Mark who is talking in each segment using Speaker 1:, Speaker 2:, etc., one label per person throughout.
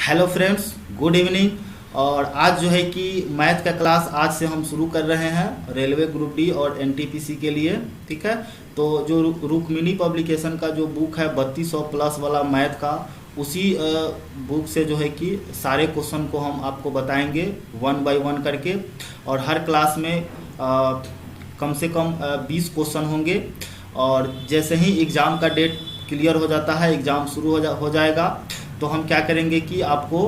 Speaker 1: Hello friends, good evening. और आज जो है कि मैथ का क्लास आज से हम शुरू कर रहे हैं रेलवे ग्रुप डी और एनटीपीसी के लिए। ठीक है, तो जो रुक्मिणी पब्लिकेशन का जो बुक है 3200 प्लस वाला मैथ का, उसी बुक से जो है कि सारे क्वेश्चन को हम आपको बताएंगे वन बाय वन करके। और हर क्लास में कम से कम 20 क्वेश्चन होंगे। और जैसे ही एग्ज़ाम का डेट क्लियर हो जाता है, एग्ज़ाम शुरू हो जाएगा, तो हम क्या करेंगे कि आपको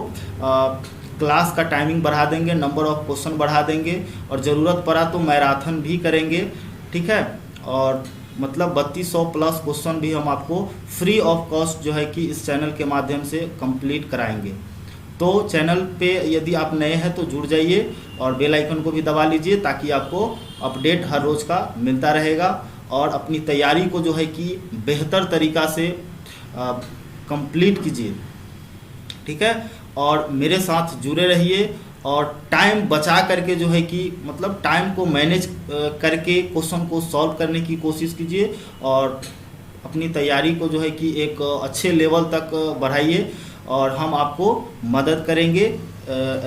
Speaker 1: क्लास का टाइमिंग बढ़ा देंगे, नंबर ऑफ क्वेश्चन बढ़ा देंगे, और ज़रूरत पड़ा तो मैराथन भी करेंगे। ठीक है, और मतलब 3200 प्लस क्वेश्चन भी हम आपको फ्री ऑफ कॉस्ट जो है कि इस चैनल के माध्यम से कंप्लीट कराएंगे। तो चैनल पे यदि आप नए हैं तो जुड़ जाइए और बेल आइकन को भी दबा लीजिए, ताकि आपको अपडेट हर रोज़ का मिलता रहेगा। और अपनी तैयारी को जो है कि बेहतर तरीक़ा से कंप्लीट कीजिए। ठीक है, और मेरे साथ जुड़े रहिए और टाइम बचा करके जो है कि मतलब टाइम को मैनेज करके क्वेश्चन को सॉल्व करने की कोशिश कीजिए, और अपनी तैयारी को जो है कि एक अच्छे लेवल तक बढ़ाइए। और हम आपको मदद करेंगे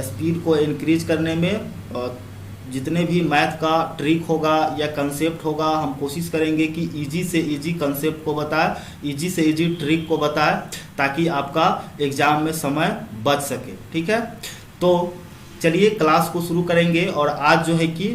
Speaker 1: स्पीड को इंक्रीज करने में। जितने भी मैथ का ट्रिक होगा या कंसेप्ट होगा, हम कोशिश करेंगे कि इजी से इजी कंसेप्ट को बताएं, इजी से इजी ट्रिक को बताएं, ताकि आपका एग्ज़ाम में समय बच सके। ठीक है, तो चलिए क्लास को शुरू करेंगे। और आज जो है कि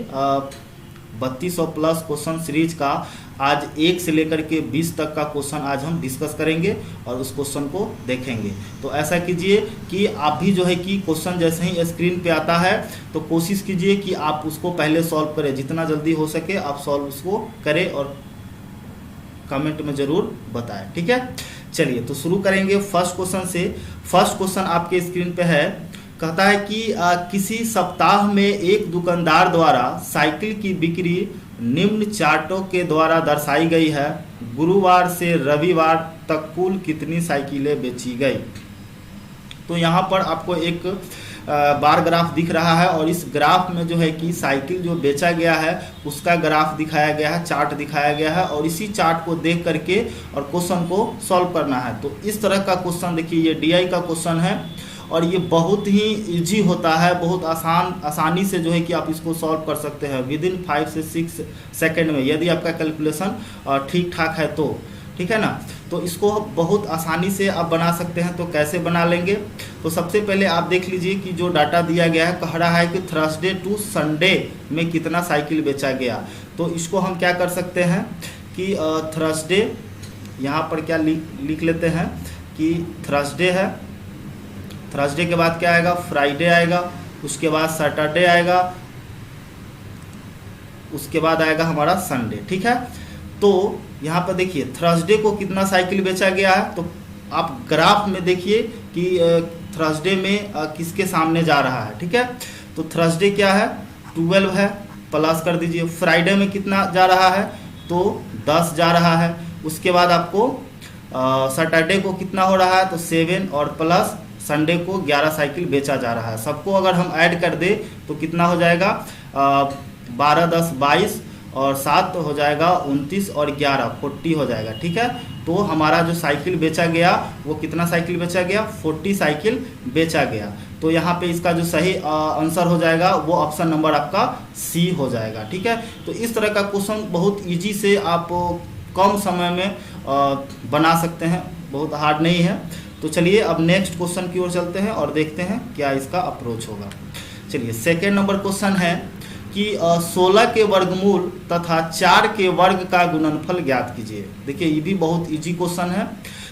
Speaker 1: 3200 प्लस क्वेश्चन सीरीज का आज 1 से लेकर के 20 तक का क्वेश्चन आज हम डिस्कस करेंगे और उस क्वेश्चन को देखेंगे। तो ऐसा कीजिए कि आप भी जो है कि क्वेश्चन जैसे ही स्क्रीन पे आता है तो कोशिश कीजिए कि आप उसको पहले सॉल्व करें, जितना जल्दी हो सके आप सॉल्व उसको करें और कमेंट में ज़रूर बताएं। ठीक है, चलिए तो शुरू करेंगे फर्स्ट क्वेश्चन से। फर्स्ट क्वेश्चन आपके स्क्रीन पे है, कहता है कि किसी सप्ताह में एक दुकानदार द्वारा साइकिल की बिक्री निम्न चार्टों के द्वारा दर्शाई गई है। गुरुवार से रविवार तक कुल कितनी साइकिलें बेची गई। तो यहाँ पर आपको एक बार ग्राफ दिख रहा है, और इस ग्राफ में जो है कि साइकिल जो बेचा गया है उसका ग्राफ दिखाया गया है, चार्ट दिखाया गया है, और इसी चार्ट को देख करके और क्वेश्चन को सॉल्व करना है। तो इस तरह का क्वेश्चन देखिए, ये डीआई का क्वेश्चन है और ये बहुत ही इजी होता है, बहुत आसानी से जो है कि आप इसको सॉल्व कर सकते हैं विद इन 5 से 6 सेकेंड में, यदि आपका कैलकुलेशन ठीक ठाक है तो। ठीक है ना, तो इसको बहुत आसानी से आप बना सकते हैं। तो कैसे बना लेंगे, तो सबसे पहले आप देख लीजिए कि जो डाटा दिया गया है, कह रहा है कि थर्सडे टू संडे में कितना साइकिल बेचा गया। तो इसको हम क्या कर सकते हैं कि थर्सडे यहाँ पर क्या लिख लेते हैं कि थर्सडे है, थर्सडे के बाद क्या आएगा, फ्राइडे आएगा, उसके बाद सैटरडे आएगा, उसके बाद आएगा हमारा संडे। ठीक है, तो यहाँ पर देखिए थर्सडे को कितना साइकिल बेचा गया है। तो आप ग्राफ में देखिए कि थर्सडे में किसके सामने जा रहा है। ठीक है, तो थर्सडे क्या है, 12 है, प्लस कर दीजिए। फ्राइडे में कितना जा रहा है, तो 10 जा रहा है। उसके बाद आपको सैटरडे को कितना हो रहा है, तो 7, और प्लस संडे को 11 साइकिल बेचा जा रहा है। सबको अगर हम ऐड कर दे तो कितना हो जाएगा, 12 10 22, और 7 हो जाएगा 29, और 11 40 हो जाएगा। ठीक है, तो हमारा जो साइकिल बेचा गया वो कितना साइकिल बेचा गया, 40 साइकिल बेचा गया। तो यहाँ पे इसका जो सही आंसर हो जाएगा वो ऑप्शन नंबर आपका सी हो जाएगा। ठीक है, तो इस तरह का क्वेश्चन बहुत ईजी से आप कम समय में बना सकते हैं, बहुत हार्ड नहीं है। तो चलिए अब नेक्स्ट क्वेश्चन की ओर चलते हैं और देखते हैं क्या इसका अप्रोच होगा। चलिए सेकेंड नंबर क्वेश्चन है कि 16 के वर्गमूल तथा 4 के वर्ग का गुणनफल ज्ञात कीजिए। देखिए ये भी बहुत इजी क्वेश्चन है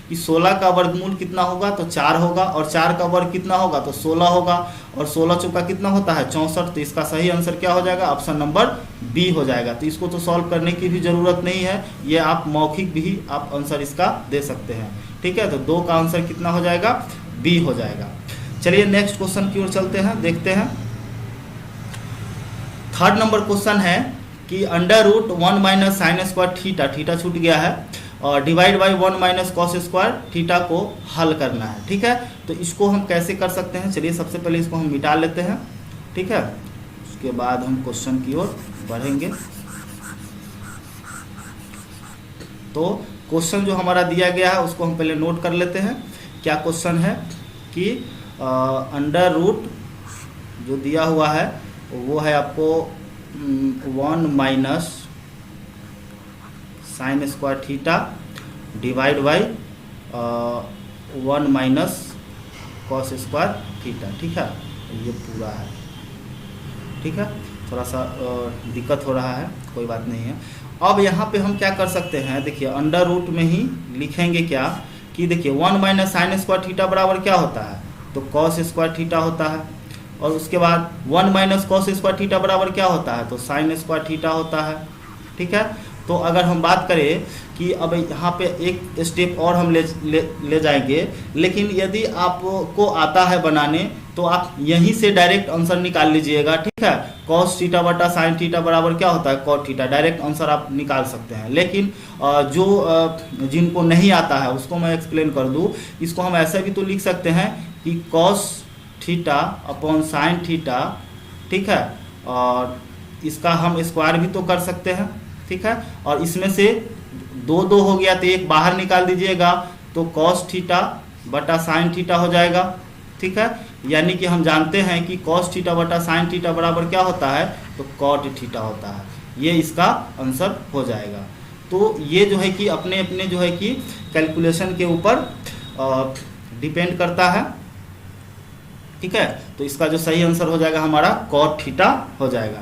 Speaker 1: कि 16 का वर्गमूल कितना होगा, तो 4 होगा, और 4 का वर्ग कितना होगा, तो 16 होगा, और 16 चौका कितना होता है, 64। तो इसका सही आंसर क्या हो जाएगा, ऑप्शन नंबर बी हो जाएगा। तो इसको तो सॉल्व करने की भी ज़रूरत नहीं है, ये आप मौखिक भी आप आंसर इसका दे सकते हैं। ठीक है, तो 2 का आंसर कितना हो जाएगा, बी हो जाएगा। चलिए नेक्स्ट क्वेश्चन की ओर चलते हैं, देखते हैं। थर्ड नंबर क्वेश्चन है कि √1 minus sine square theta, theta छूट गया है, और divide by 1 minus cos square theta को हल करना है। ठीक है, तो इसको हम कैसे कर सकते हैं, चलिए सबसे पहले इसको हम मिटा लेते हैं। ठीक है, उसके बाद हम क्वेश्चन की ओर बढ़ेंगे। तो क्वेश्चन जो हमारा दिया गया है उसको हम पहले नोट कर लेते हैं। क्या क्वेश्चन है कि अंडर रूट जो दिया हुआ है वो है आपको 1 minus sine square theta divide by 1 minus cos square theta. ठीक है, ये पूरा है। ठीक है, थोड़ा सा दिक्कत हो रहा है, कोई बात नहीं है। अब यहाँ पे हम क्या कर सकते हैं, देखिए अंडर रूट में ही लिखेंगे क्या कि देखिए 1 माइनस साइन स्क्वायर थीटा बराबर क्या होता है, तो कॉस स्क्वायर थीटा होता है। और उसके बाद 1 माइनस कॉस स्क्वायर थीटा बराबर क्या होता है, तो साइन स्क्वायर थीटा होता है। ठीक है, तो अगर हम बात करें कि अब यहाँ पे एक स्टेप और हम ले जाएंगे, लेकिन यदि आपको आता है बनाने तो आप यहीं से डायरेक्ट आंसर निकाल लीजिएगा। ठीक है, कॉस थीटा बटा साइन थीटा बराबर क्या होता है, कॉट थीटा, डायरेक्ट आंसर आप निकाल सकते हैं। लेकिन जिनको नहीं आता है उसको मैं एक्सप्लेन कर दूं, इसको हम ऐसे भी तो लिख सकते हैं कि cos theta upon sine theta. ठीक है, और इसका हम स्क्वायर भी तो कर सकते हैं। ठीक है, और इसमें से 2 हो गया तो एक बाहर निकाल दीजिएगा, तो कॉस थीटा बटा साइन थीटा हो जाएगा। ठीक है, यानी कि हम जानते हैं कि कॉस थीटा बटा साइन थीटा बराबर क्या होता है, तो कॉट थीटा होता है। ये इसका आंसर हो जाएगा। तो ये जो है कि अपने अपने जो है कि कैलकुलेशन के ऊपर डिपेंड करता है। ठीक है, तो इसका जो सही आंसर हो जाएगा हमारा कॉट थीटा हो जाएगा।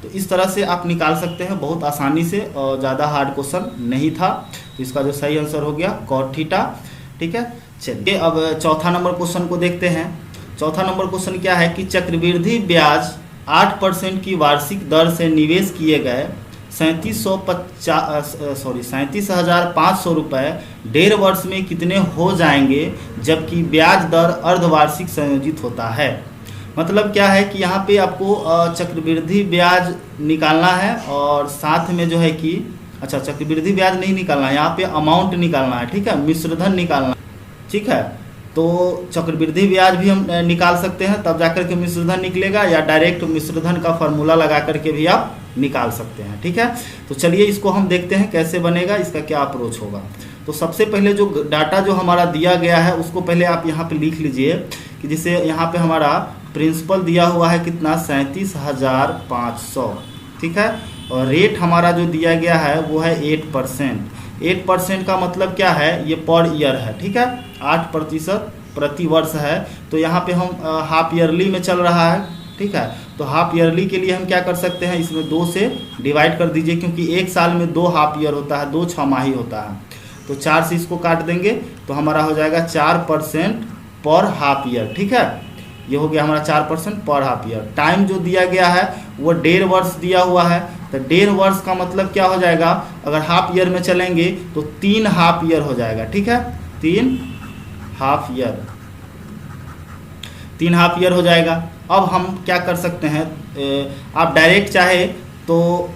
Speaker 1: तो इस तरह से आप निकाल सकते हैं बहुत आसानी से, और ज़्यादा हार्ड क्वेश्चन नहीं था। तो इसका जो सही आंसर हो गया कॉट थीटा। ठीक है, चलिए अब चौथा नंबर क्वेश्चन को देखते हैं। चौथा नंबर क्वेश्चन क्या है कि चक्रवृद्धि ब्याज 8% की वार्षिक दर से निवेश किए गए 37,500 रुपये 1.5 वर्ष में कितने हो जाएंगे, जबकि ब्याज दर अर्धवार्षिक संयोजित होता है। मतलब क्या है कि यहाँ पे आपको चक्रवृद्धि ब्याज निकालना है, और साथ में जो है कि अच्छा चक्रवृद्धि ब्याज नहीं निकालना है, यहाँ पे अमाउंट निकालना है। ठीक है, मिश्रधन निकालना है। ठीक है, तो चक्रवृद्धि ब्याज भी हम निकाल सकते हैं, तब जाकर के मिश्रधन निकलेगा, या डायरेक्ट मिश्रधन का फॉर्मूला लगा करके भी आप निकाल सकते हैं। ठीक है, तो चलिए इसको हम देखते हैं कैसे बनेगा, इसका क्या अप्रोच होगा। तो सबसे पहले जो डाटा जो हमारा दिया गया है उसको पहले आप यहाँ पे लिख लीजिए कि जैसे यहाँ पे हमारा प्रिंसिपल दिया हुआ है कितना, 37,500। ठीक है, और रेट हमारा जो दिया गया है वो है 8%। 8% का मतलब क्या है, ये पर ईयर है। ठीक है, 8% प्रति वर्ष है, तो यहाँ पे हम हाफ ईयरली में चल रहा है। ठीक है, तो हाफ ईयरली के लिए हम क्या कर सकते हैं, इसमें 2 से डिवाइड कर दीजिए, क्योंकि एक साल में 2 हाफ ईयर होता है, 2 छमाही होता है। तो 4 से इसको काट देंगे तो हमारा हो जाएगा 4% पर हाफ ईयर। ठीक है, ये हो गया हमारा 4% पर हाफ ईयर। टाइम जो दिया गया है वो 1.5 वर्ष दिया हुआ है, तो 1.5 वर्ष का मतलब क्या हो जाएगा, अगर हाफ ईयर में चलेंगे तो 3 हाफ ईयर हो जाएगा। ठीक है, 3 हाफ ईयर, 3 हाफ ईयर हो जाएगा। अब हम क्या कर सकते हैं, आप डायरेक्ट चाहे तो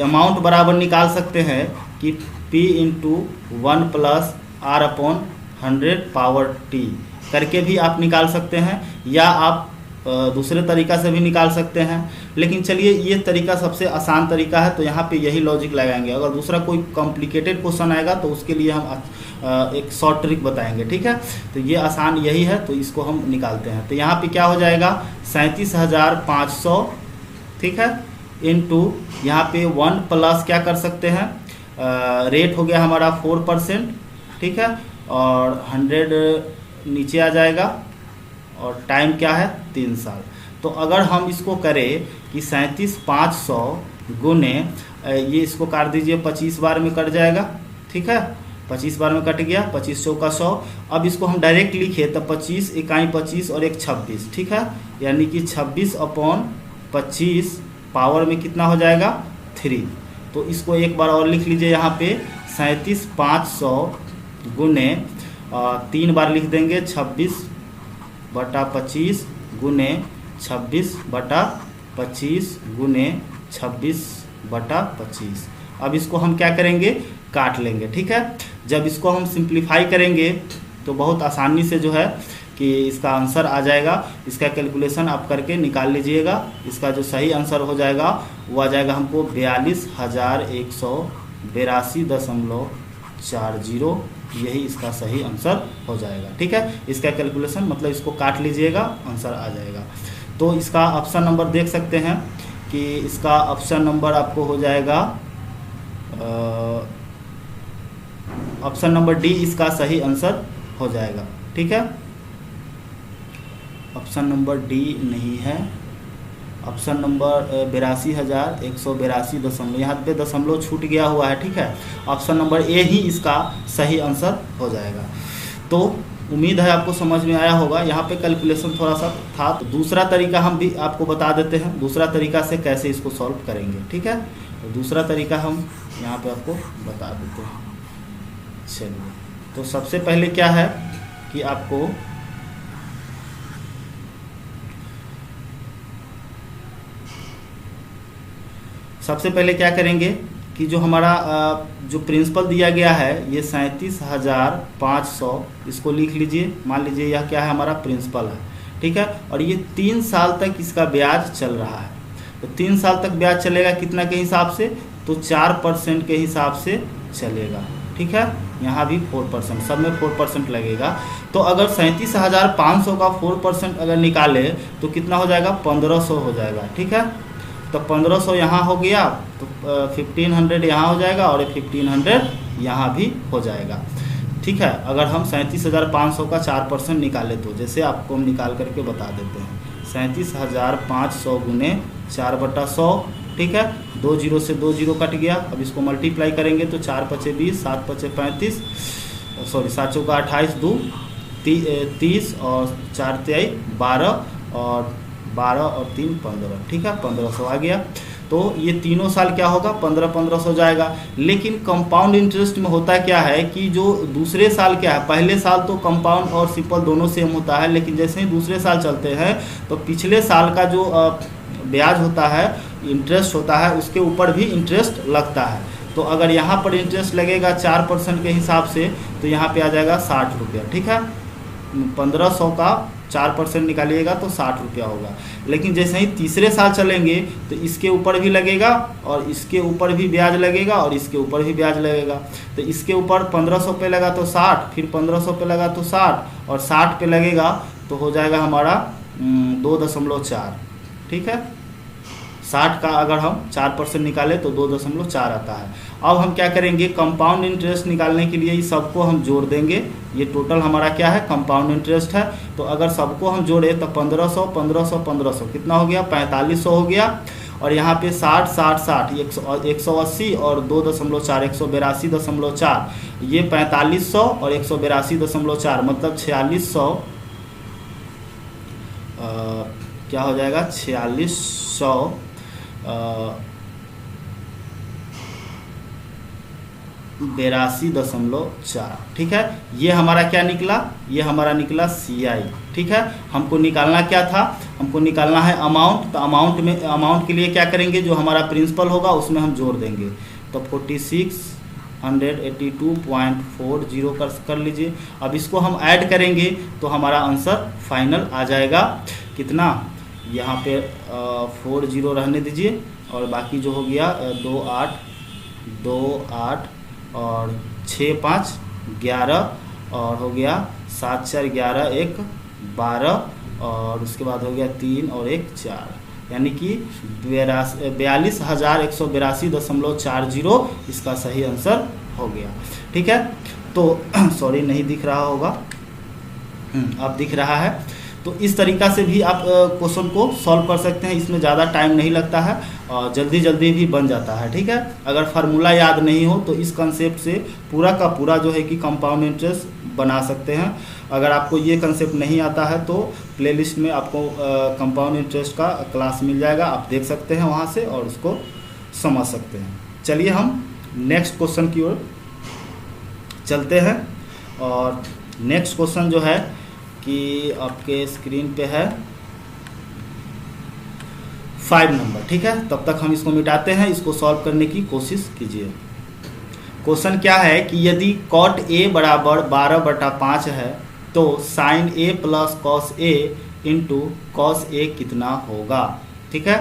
Speaker 1: अमाउंट बराबर निकाल सकते हैं कि P × 1 + R/100 करके भी आप निकाल सकते हैं, या आप दूसरे तरीका से भी निकाल सकते हैं। लेकिन चलिए ये तरीका सबसे आसान तरीका है, तो यहाँ पे यही लॉजिक लगाएंगे। अगर दूसरा कोई कॉम्प्लिकेटेड क्वेश्चन आएगा तो उसके लिए हम एक शॉर्ट ट्रिक बताएंगे। ठीक है, तो ये आसान यही है, तो इसको हम निकालते हैं। तो यहाँ पे क्या हो जाएगा, 37,500। ठीक है, इनटू यहाँ पे 1 प्लस क्या कर सकते हैं, रेट हो गया हमारा 4%। ठीक है, और 100 नीचे आ जाएगा, और टाइम क्या है 3 साल। तो अगर हम इसको करें कि 37,500 गुने ये इसको काट दीजिए, 25 बार में कट जाएगा। ठीक है, 25 बार में कट गया, 25 चौका 100। अब इसको हम डायरेक्ट लिखे तो 25 इकाई 25 और 1 26। ठीक है, यानी कि 26/25 पावर में कितना हो जाएगा 3। तो इसको एक बार और लिख लीजिए यहाँ पे, 37,500 गुने 3 बार लिख देंगे, 26/25 गुने 26/25 गुने 26/25। अब इसको हम क्या करेंगे, काट लेंगे। ठीक है, जब इसको हम सिंप्लीफाई करेंगे तो बहुत आसानी से जो है कि इसका आंसर आ जाएगा। इसका कैलकुलेशन आप करके निकाल लीजिएगा। इसका जो सही आंसर हो जाएगा वो आ जाएगा हमको 42,182.40 यही इसका सही आंसर हो जाएगा। ठीक है, इसका कैलकुलेशन मतलब इसको काट लीजिएगा, आंसर आ जाएगा। तो इसका ऑप्शन नंबर देख सकते हैं कि इसका ऑप्शन नंबर आपको हो जाएगा ऑप्शन नंबर डी इसका सही आंसर हो जाएगा। ठीक है, ऑप्शन नंबर डी नहीं है, ऑप्शन नंबर 82,182 यहाँ पे दशमलव छूट गया हुआ है। ठीक है, ऑप्शन नंबर ए ही इसका सही आंसर हो जाएगा। तो उम्मीद है आपको समझ में आया होगा। यहाँ पे कैलकुलेशन थोड़ा सा था, तो दूसरा तरीका हम भी आपको बता देते हैं, दूसरा तरीका से कैसे इसको सॉल्व करेंगे। ठीक है, तो दूसरा तरीका हम यहाँ पे आपको बता देते हैं। चलिए, तो सबसे पहले क्या है कि आपको सबसे पहले क्या करेंगे कि जो हमारा जो प्रिंसिपल दिया गया है ये 37,500, इसको लिख लीजिए। मान लीजिए यह क्या है, हमारा प्रिंसिपल है। ठीक है, और ये 3 साल तक इसका ब्याज चल रहा है। तो 3 साल तक ब्याज चलेगा कितना के हिसाब से, तो 4% के हिसाब से चलेगा। ठीक है, यहाँ भी 4%, सब में 4% लगेगा। तो अगर 37,500 का 4% अगर निकाले तो कितना हो जाएगा, 1500 हो जाएगा। ठीक है, तो 1500 यहाँ हो गया, तो 1500 यहाँ हो जाएगा और 1500 यहाँ भी हो जाएगा। ठीक है, अगर हम 37,500 का 4% निकाले तो जैसे आपको हम निकाल करके बता देते हैं, 37,500 गुने 4/100। ठीक है, 2 जीरो से 2 जीरो कट गया। अब इसको मल्टीप्लाई करेंगे तो 4 पचे 20, 7 पचे 35, सॉरी 7 चौका 28, 2 30 और 4 तिहाई 12 और 12 और 3 15। ठीक है, 1500 आ गया। तो ये तीनों साल क्या होगा, 1500 जाएगा। लेकिन कंपाउंड इंटरेस्ट में होता क्या है कि जो दूसरे साल क्या है, पहले साल तो कंपाउंड और सिंपल दोनों सेम होता है, लेकिन जैसे ही दूसरे साल चलते हैं तो पिछले साल का जो ब्याज होता है, इंटरेस्ट होता है, उसके ऊपर भी इंटरेस्ट लगता है। तो अगर यहाँ पर इंटरेस्ट लगेगा 4% के हिसाब से तो यहाँ पे आ जाएगा 60 रुपया। ठीक है, 1500 का 4% निकालिएगा तो 60 रुपया होगा। लेकिन जैसे ही तीसरे साल चलेंगे तो इसके ऊपर भी लगेगा और इसके ऊपर भी ब्याज लगेगा और इसके ऊपर भी ब्याज लगेगा। तो इसके ऊपर 1500 पे लगा तो 60, फिर 1500 पे लगा तो 60 और 60 पे लगेगा तो हो जाएगा हमारा 2.4। ठीक है, 60 का अगर हम 4% निकालें तो 2.4 आता है। अब हम क्या करेंगे, कंपाउंड इंटरेस्ट निकालने के लिए इस सबको हम जोड़ देंगे। ये टोटल हमारा क्या है, कंपाउंड इंटरेस्ट है। तो अगर सबको हम जोड़े तो 1500 1500 1500 कितना हो गया, 4500 हो गया। और यहाँ पे 60 60 60 180 और 2.4 182.4, ये 4500 और 182.4 मतलब 4600 क्या हो जाएगा, 4600 82.4। ठीक है, ये हमारा क्या निकला, ये हमारा निकला CI। ठीक है, हमको निकालना क्या था, हमको निकालना है अमाउंट। तो अमाउंट के लिए क्या करेंगे, जो हमारा प्रिंसिपल होगा उसमें हम जोड़ देंगे। तो 4682.40 कर लीजिए। अब इसको हम ऐड करेंगे तो हमारा आंसर फाइनल आ जाएगा कितना, यहाँ पे 40 रहने दीजिए और बाकी जो हो गया 2 8 और 6 5 11 और हो गया 7 4 11 1 12 और उसके बाद हो गया 3 और 1 4, यानी कि 42,182.40 इसका सही आंसर हो गया। ठीक है, तो सॉरी नहीं दिख रहा होगा, अब दिख रहा है। तो इस तरीका से भी आप क्वेश्चन को सॉल्व कर सकते हैं। इसमें ज़्यादा टाइम नहीं लगता है और जल्दी जल्दी भी बन जाता है। ठीक है, अगर फार्मूला याद नहीं हो तो इस कंसेप्ट से पूरा का पूरा जो है कि कंपाउंड इंटरेस्ट बना सकते हैं। अगर आपको ये कंसेप्ट नहीं आता है तो प्लेलिस्ट में आपको कंपाउंड इंटरेस्ट का क्लास मिल जाएगा, आप देख सकते हैं वहाँ से और उसको समझ सकते हैं। चलिए हम नेक्स्ट क्वेश्चन की ओर चलते हैं। और नेक्स्ट क्वेश्चन जो है कि आपके स्क्रीन पे है 5 नंबर। ठीक है, तब तक हम इसको मिटाते हैं, इसको सॉल्व करने की कोशिश कीजिए। क्वेश्चन क्या है कि यदि cot A बराबर 12/5 है तो sin A plus cos A into cos A कितना होगा। ठीक है,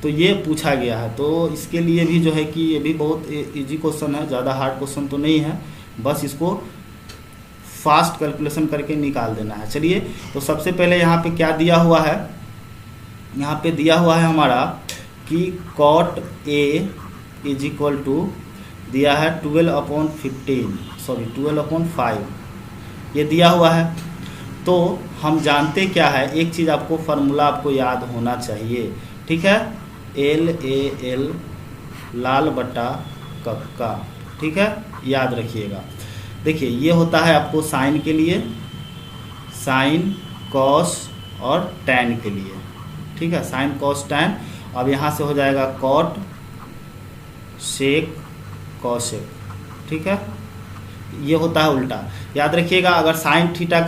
Speaker 1: तो ये पूछा गया है। तो इसके लिए भी जो है कि ये भी बहुत इजी क्वेश्चन है, ज़्यादा हार्ड क्वेश्चन तो नहीं है। बस इसको फास्ट कैलकुलेशन करके निकाल देना है। चलिए, तो सबसे पहले यहाँ पे क्या दिया हुआ है, यहाँ पे दिया हुआ है हमारा कि cot A is equal to दिया है 12/5 ये दिया हुआ है। तो हम जानते क्या है, एक चीज़ आपको फार्मूला आपको याद होना चाहिए, ठीक है, LAL लाल बटा कक्का, ठीक है, याद रखिएगा। देखिए ये होता है आपको साइन के लिए, साइन कॉस और टैन के लिए, ठीक है, साइन कॉस टैन। अब यहाँ से हो जाएगा कॉट सेक कॉसेक, ठीक है, ये होता है उल्टा। याद रखिएगा, अगर साइन थीटा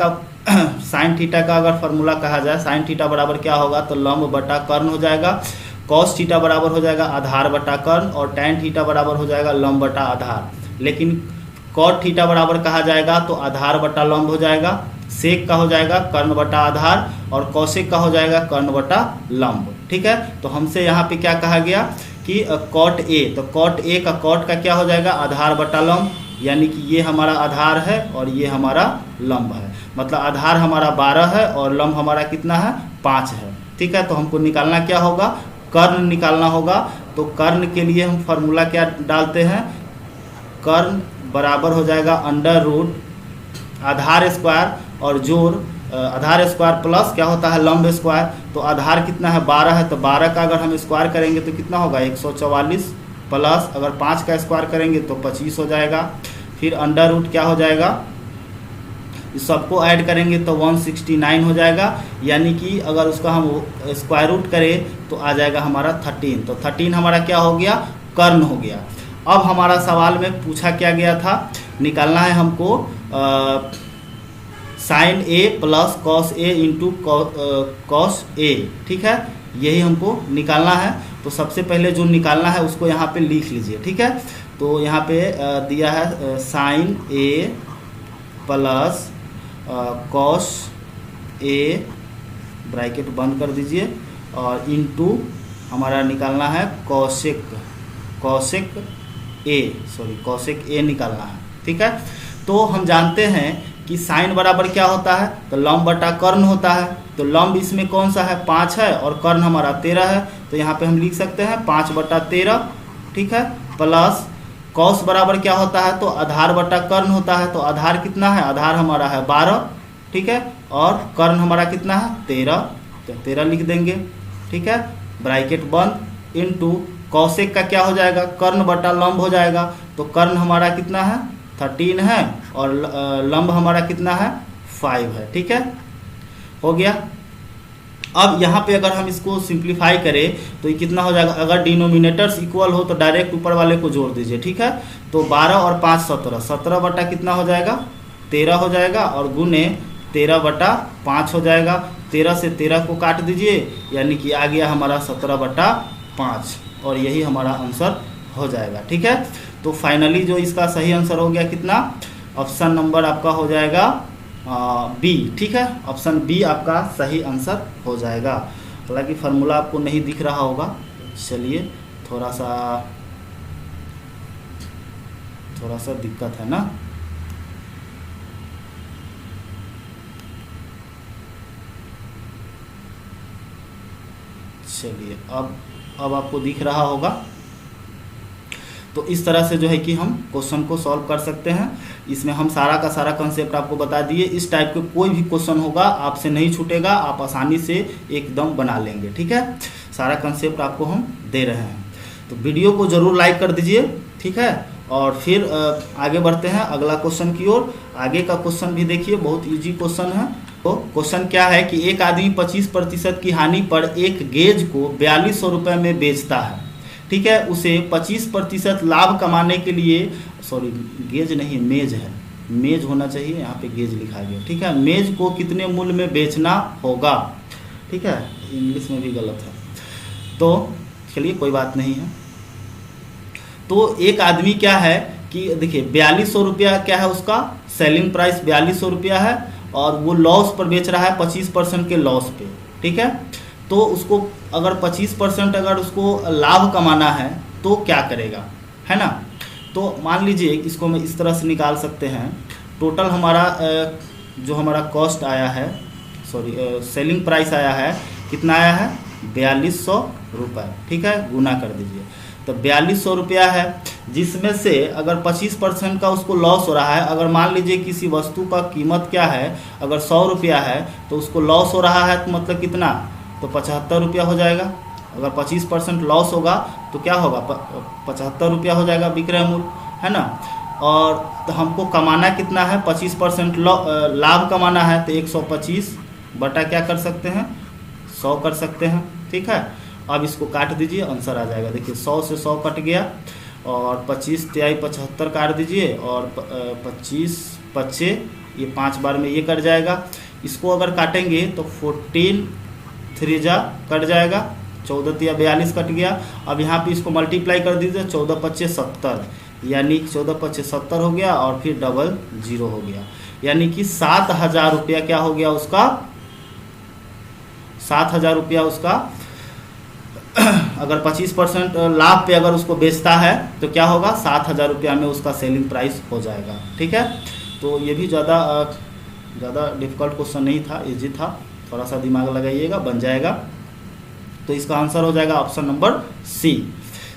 Speaker 1: का अगर फार्मूला कहा जाए, साइन थीटा बराबर क्या होगा, तो लंब बटा कर्ण हो जाएगा, कॉस थीटा बराबर हो जाएगा आधार बटा कर्ण, और टैन थीटा बराबर हो जाएगा लंब बटा आधार। लेकिन कॉट थीटा बराबर कहा जाएगा तो आधार बटा लंब हो जाएगा, सेक का हो जाएगा कर्ण बटा आधार, और कौशिक का हो जाएगा कर्ण बटा लंब, ठीक है। तो हमसे यहाँ पे क्या कहा गया कि कॉट ए, तो कॉट ए का कॉट का क्या हो जाएगा, आधार बटा लंब, यानी कि ये हमारा आधार है और ये हमारा लंब है, मतलब आधार हमारा 12 है और लंब हमारा कितना है, 5 है, ठीक है। तो हमको निकालना क्या होगा, कर्ण निकालना होगा। तो कर्ण के लिए हम फार्मूला क्या डालते हैं, कर्ण बराबर हो जाएगा अंडर रूट आधार स्क्वायर और जोड़ आधार स्क्वायर प्लस क्या होता है, लंब स्क्वायर। तो आधार कितना है, 12 है, तो 12 का अगर हम स्क्वायर करेंगे तो कितना होगा, 144 प्लस अगर 5 का स्क्वायर करेंगे तो 25 हो जाएगा। फिर अंडर रूट क्या हो जाएगा, इस सबको ऐड करेंगे तो 169 हो जाएगा, यानी कि अगर उसका हम स्क्वायर रूट करें तो आ जाएगा हमारा 13। तो 13 हमारा क्या हो गया, कर्ण हो गया। अब हमारा सवाल में पूछा क्या गया था, निकालना है हमको sign A plus cos A into cos A, ठीक है, यही हमको निकालना है। तो सबसे पहले जो निकालना है उसको यहाँ पे लिख लीजिए, ठीक है। तो यहाँ पे दिया है sign A plus cos A, bracket बंद कर दीजिए, और इनटू हमारा निकालना है कॉसेक ए निकालना है, ठीक है। तो हम जानते हैं कि साइन बराबर क्या होता है, तो लंब बटा कर्ण होता है। तो लंब इसमें कौन सा है, 5 है, और कर्ण हमारा 13 है, तो यहाँ पे हम लिख सकते हैं 5/13, ठीक है, प्लस कॉस बराबर क्या होता है, तो आधार बटा कर्ण होता है। तो आधार कितना है, आधार हमारा है 12, ठीक है, और कर्ण हमारा कितना है 13, तो 13 लिख देंगे, ठीक है, ब्रैकेट बंद, इनटू कौशिक का क्या हो जाएगा, कर्ण बटा लंब हो जाएगा। तो कर्ण हमारा कितना है 13 है, और लंब हमारा कितना है 5 है, ठीक है, हो गया। अब यहाँ पे अगर हम इसको सिंप्लीफाई करें तो ये कितना हो जाएगा, अगर डिनोमिनेटर्स इक्वल हो तो डायरेक्ट ऊपर वाले को जोड़ दीजिए, ठीक है। तो 12 और 5 17, 17 बटा कितना हो जाएगा 13 हो जाएगा, और गुने 13/5 हो जाएगा। 13 से 13 को काट दीजिए, यानी कि आ गया हमारा 17/5, और यही हमारा आंसर हो जाएगा, ठीक है। तो फाइनली जो इसका सही आंसर हो गया कितना, ऑप्शन नंबर आपका हो जाएगा बी, ठीक है, ऑप्शन बी आपका सही आंसर हो जाएगा। हालांकि फार्मूला आपको नहीं दिख रहा होगा, चलिए थोड़ा सा दिक्कत है ना। चलिए अब आपको दिख रहा होगा। तो इस तरह से जो है कि हम क्वेश्चन को सॉल्व कर सकते हैं। इसमें हम सारा का सारा कंसेप्ट आपको बता दिए। इस टाइप के कोई भी क्वेश्चन होगा आपसे नहीं छूटेगा, आप आसानी से एकदम बना लेंगे, ठीक है। सारा कंसेप्ट आपको हम दे रहे हैं, तो वीडियो को ज़रूर लाइक कर दीजिए, ठीक है। और फिर आगे बढ़ते हैं अगला क्वेश्चन की ओर। आगे का क्वेश्चन भी देखिए, बहुत ईजी क्वेश्चन है। तो क्वेश्चन क्या है कि एक आदमी 25% की हानि पर एक गेज को 4200 रुपये में बेचता है, ठीक है। उसे 25% लाभ कमाने के लिए, सॉरी गेज नहीं मेज है, मेज होना चाहिए, यहाँ पे गेज लिखा गया, ठीक है। मेज को कितने मूल्य में बेचना होगा, ठीक है, इंग्लिश में भी गलत है, तो चलिए कोई बात नहीं है। तो एक आदमी क्या है कि देखिए 4200 रुपया क्या है, उसका सेलिंग प्राइस 4200 रुपया है, और वो लॉस पर बेच रहा है 25% के लॉस पे, ठीक है। तो उसको अगर 25% अगर उसको लाभ कमाना है तो क्या करेगा, है ना। तो मान लीजिए इसको मैं इस तरह से निकाल सकते हैं। टोटल हमारा जो हमारा कॉस्ट आया है, सॉरी सेलिंग प्राइस आया है, कितना आया है 4200 रुपये। ठीक है, गुना कर दीजिए तो 4200 रुपया है, जिसमें से अगर 25% का उसको लॉस हो रहा है, अगर मान लीजिए किसी वस्तु का कीमत क्या है, अगर 100 रुपया है तो उसको लॉस हो रहा है तो मतलब कितना, तो 75 रुपया हो जाएगा। अगर 25% लॉस होगा तो क्या होगा, 75 रुपया हो जाएगा विक्रय मूल्य, है ना। और तो हमको कमाना कितना है, 25% लाभ कमाना है, तो 125 बटा क्या कर सकते हैं, 100 कर सकते हैं। ठीक है, अब इसको काट दीजिए, आंसर आ जाएगा। देखिए 100 से 100 कट गया, और 25 तिहाई 75 काट दीजिए, और 25 पच्चे ये 5 बार में ये कट जाएगा। इसको अगर काटेंगे तो 14 3 जा कट जाएगा, 14 तिया 42 कट गया। अब यहाँ पे इसको मल्टीप्लाई कर दीजिए, 14 पच्चे 70, यानी 14 पच्चे 70 हो गया, और फिर डबल 0 हो गया, यानी कि 7000 रुपया क्या हो गया उसका, 7000 रुपया उसका अगर 25% लाभ पे अगर उसको बेचता है तो क्या होगा, 7000 रुपया में उसका सेलिंग प्राइस हो जाएगा। ठीक है, तो ये भी ज़्यादा डिफ़िकल्ट क्वेश्चन नहीं था, इजी था, थोड़ा सा दिमाग लगाइएगा बन जाएगा। तो इसका आंसर हो जाएगा ऑप्शन नंबर सी।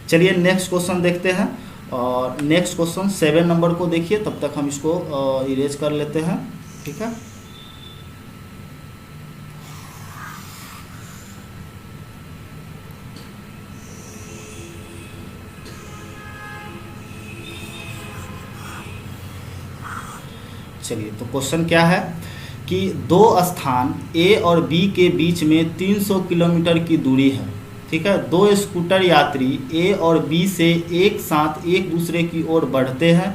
Speaker 1: चलिए नेक्स्ट क्वेश्चन देखते हैं, और नेक्स्ट क्वेश्चन 7 नंबर को देखिए, तब तक हम इसको इरेज कर लेते हैं। ठीक है, चलिए तो क्वेश्चन क्या है कि दो स्थान ए और बी के बीच में 300 किलोमीटर की दूरी है। ठीक है, दो स्कूटर यात्री ए और बी से एक साथ एक दूसरे की ओर बढ़ते हैं,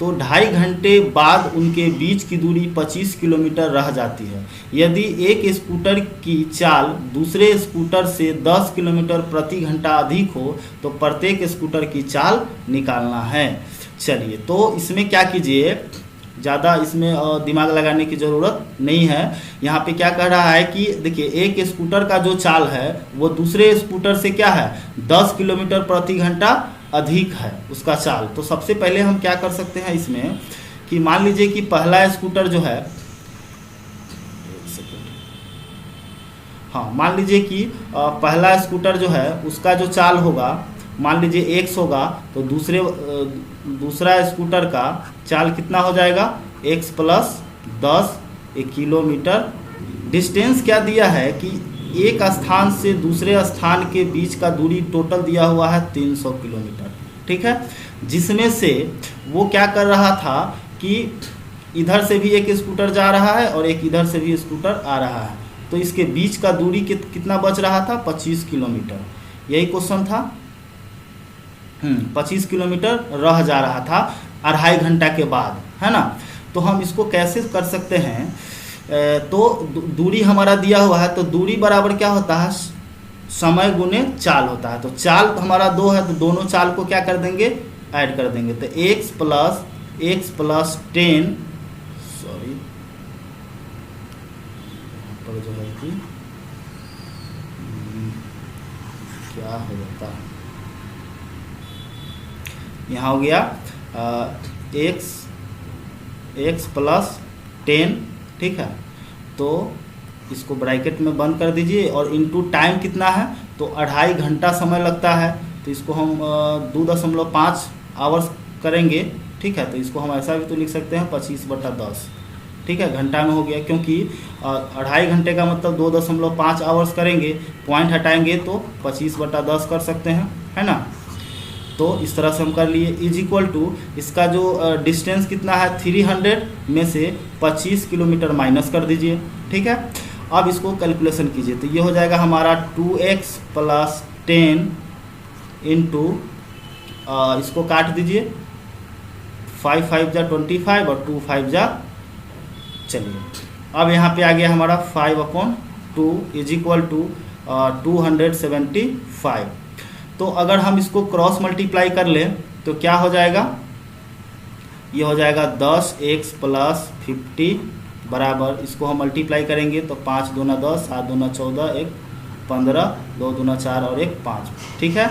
Speaker 1: तो 2.5 घंटे बाद उनके बीच की दूरी 25 किलोमीटर रह जाती है। यदि एक स्कूटर की चाल दूसरे स्कूटर से 10 किलोमीटर प्रति घंटा अधिक हो तो प्रत्येक स्कूटर की चाल निकालना है। चलिए तो इसमें क्या कीजिए, ज़्यादा इसमें दिमाग लगाने की ज़रूरत नहीं है। यहाँ पे क्या कह रहा है कि देखिए एक स्कूटर का जो चाल है वो दूसरे स्कूटर से क्या है 10 किलोमीटर प्रति घंटा अधिक है उसका चाल। तो सबसे पहले हम क्या कर सकते हैं इसमें कि मान लीजिए कि पहला स्कूटर जो है, हाँ मान लीजिए कि पहला स्कूटर जो है उसका जो चाल होगा मान लीजिए 100 होगा, तो दूसरा स्कूटर का चाल कितना हो जाएगा x + 10 किलोमीटर। डिस्टेंस क्या दिया है कि एक स्थान से दूसरे स्थान के बीच का दूरी टोटल दिया हुआ है 300 किलोमीटर। ठीक है, जिसमें से वो क्या कर रहा था कि इधर से भी एक स्कूटर जा रहा है और एक इधर से भी स्कूटर आ रहा है, तो इसके बीच का दूरी कितना बच रहा था 25 किलोमीटर। यही क्वेश्चन था, 25 किलोमीटर रह जा रहा था 2.5 घंटा के बाद, है ना। तो हम इसको कैसे कर सकते हैं, तो दूरी हमारा दिया हुआ है, तो दूरी बराबर क्या होता है समय गुने चाल होता है। तो चाल हमारा 2 है, तो दोनों चाल को क्या कर देंगे ऐड कर देंगे, तो x + 10 सॉरी पर जो है कि क्या हो जाता है, यहाँ हो गया x + 10। ठीक है, तो इसको ब्रैकेट में बंद कर दीजिए, और इनटू टाइम कितना है तो 2.5 घंटा समय लगता है, तो इसको हम 2.5 आवर्स करेंगे। ठीक है, तो इसको हम ऐसा भी तो लिख सकते हैं 25/10। ठीक है, घंटा में हो गया, क्योंकि 2.5 घंटे का मतलब 2.5 आवर्स करेंगे, पॉइंट हटाएंगे तो 25/10 कर सकते हैं, है ना। तो इस तरह से हम कर लिए। = इसका जो डिस्टेंस कितना है 300 में से 25 किलोमीटर माइनस कर दीजिए। ठीक है, अब इसको कैलकुलेशन कीजिए, तो ये हो जाएगा हमारा 2x + 10 इंटू इसको काट दीजिए, 5 5 जा 25 और 2 5 जा, चलिए अब यहाँ पे आ गया हमारा 5/2 = 275। तो अगर हम इसको क्रॉस मल्टीप्लाई कर लें तो क्या हो जाएगा, ये हो जाएगा 10x + 50 बराबर, इसको हम मल्टीप्लाई करेंगे तो 5 दूना 10, 7 दूना 14, 1 15, 2 दूना 4 और 1 5। ठीक है,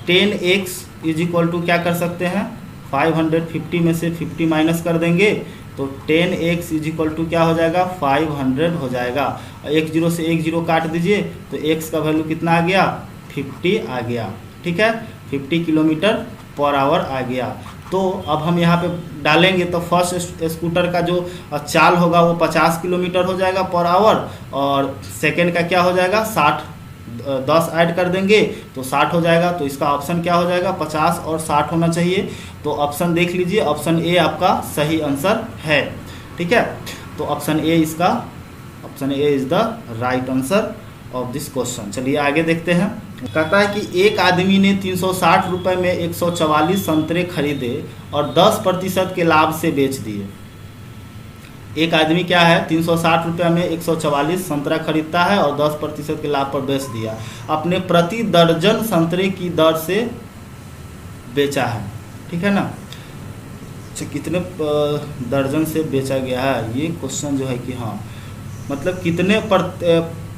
Speaker 1: 10x = क्या कर सकते हैं 550 में से 50 माइनस कर देंगे तो 10x इज इक्वल टू क्या हो जाएगा 500 हो जाएगा। एक जीरो से एक जीरो काट दीजिए तो x का वैल्यू कितना आ गया 50 आ गया। ठीक है, 50 किलोमीटर पर आवर आ गया। तो अब हम यहाँ पे डालेंगे तो फर्स्ट स्कूटर का जो चाल होगा वो 50 किलोमीटर हो जाएगा पर आवर, और सेकेंड का क्या हो जाएगा 60, 10 ऐड कर देंगे तो 60 हो जाएगा। तो इसका ऑप्शन क्या हो जाएगा 50 और 60 होना चाहिए। तो ऑप्शन देख लीजिए, ऑप्शन ए आपका सही आंसर है। ठीक है, तो option A is the right answer of this question. चलिए आगे देखते हैं। कहता है कि एक आदमी ने 360 रुपये में 144 संतरे खरीदे और 10% के लाभ से बेच दिए। एक आदमी क्या है 360 रुपये में 144 संतरा खरीदता है और 10% के लाभ पर बेच दिया। अपने प्रति दर्जन संतरे की दर से बेचा है। ठीक है ना, अच्छा कितने दर्जन से बेचा गया है ये क्वेश्चन जो है कि हाँ मतलब कितने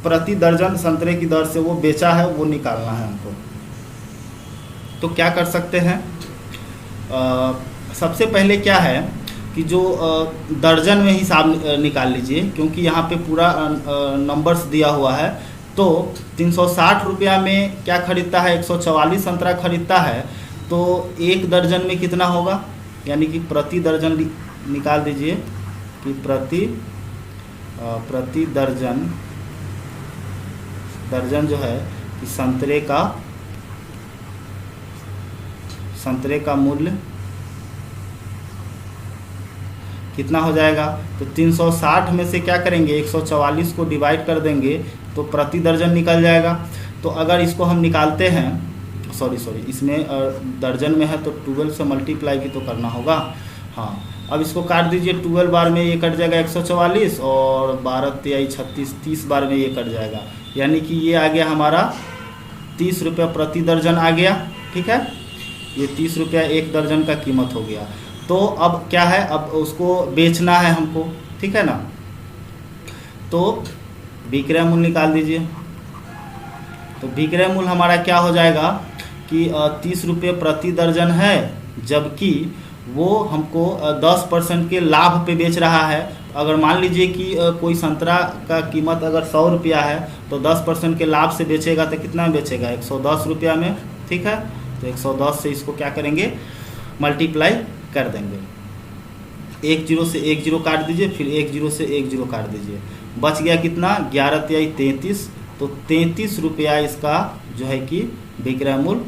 Speaker 1: प्रति दर्जन संतरे की दर से वो बेचा है वो निकालना है हमको। तो क्या कर सकते हैं, सबसे पहले क्या है कि जो दर्जन में हिसाब निकाल लीजिए, क्योंकि यहाँ पे पूरा नंबर्स दिया हुआ है। तो 360 रुपया में क्या खरीदता है 144 संतरा खरीदता है, तो एक दर्जन में कितना होगा, यानी कि प्रति दर्जन निकाल दीजिए कि प्रति दर्जन जो है कि संतरे का मूल्य कितना हो जाएगा। तो 360 में से क्या करेंगे 144 को डिवाइड कर देंगे तो प्रति दर्जन निकल जाएगा। तो अगर इसको हम निकालते हैं, सॉरी इसमें दर्जन में है तो 12 से मल्टीप्लाई भी तो करना होगा। हाँ, अब इसको काट दीजिए, 12 बार में ये कट जाएगा 144 और 12 तिहाई 36, 30 बार में ये कट जाएगा, यानी कि ये आ गया हमारा 30 रुपये प्रति दर्जन आ गया। ठीक है, ये 30 रुपया एक दर्जन का कीमत हो गया। तो अब क्या है, अब उसको बेचना है हमको। ठीक है ना, तो विक्रय मूल्य निकाल दीजिए। तो विक्रय मूल्य हमारा क्या हो जाएगा कि 30 रुपये प्रति दर्जन है, जबकि वो हमको 10% के लाभ पे बेच रहा है। अगर मान लीजिए कि कोई संतरा का कीमत अगर 100 रुपया है तो 10% के लाभ से बेचेगा तो कितना में बेचेगा 110 रुपया में। ठीक है, तो 110 से इसको क्या करेंगे मल्टीप्लाई कर देंगे। एक जीरो से एक जीरो काट दीजिए, फिर एक जीरो से एक जीरो काट दीजिए, बच गया कितना 11 तिहाई 33। तो 33 रुपया इसका जो है कि विक्रय मूल्य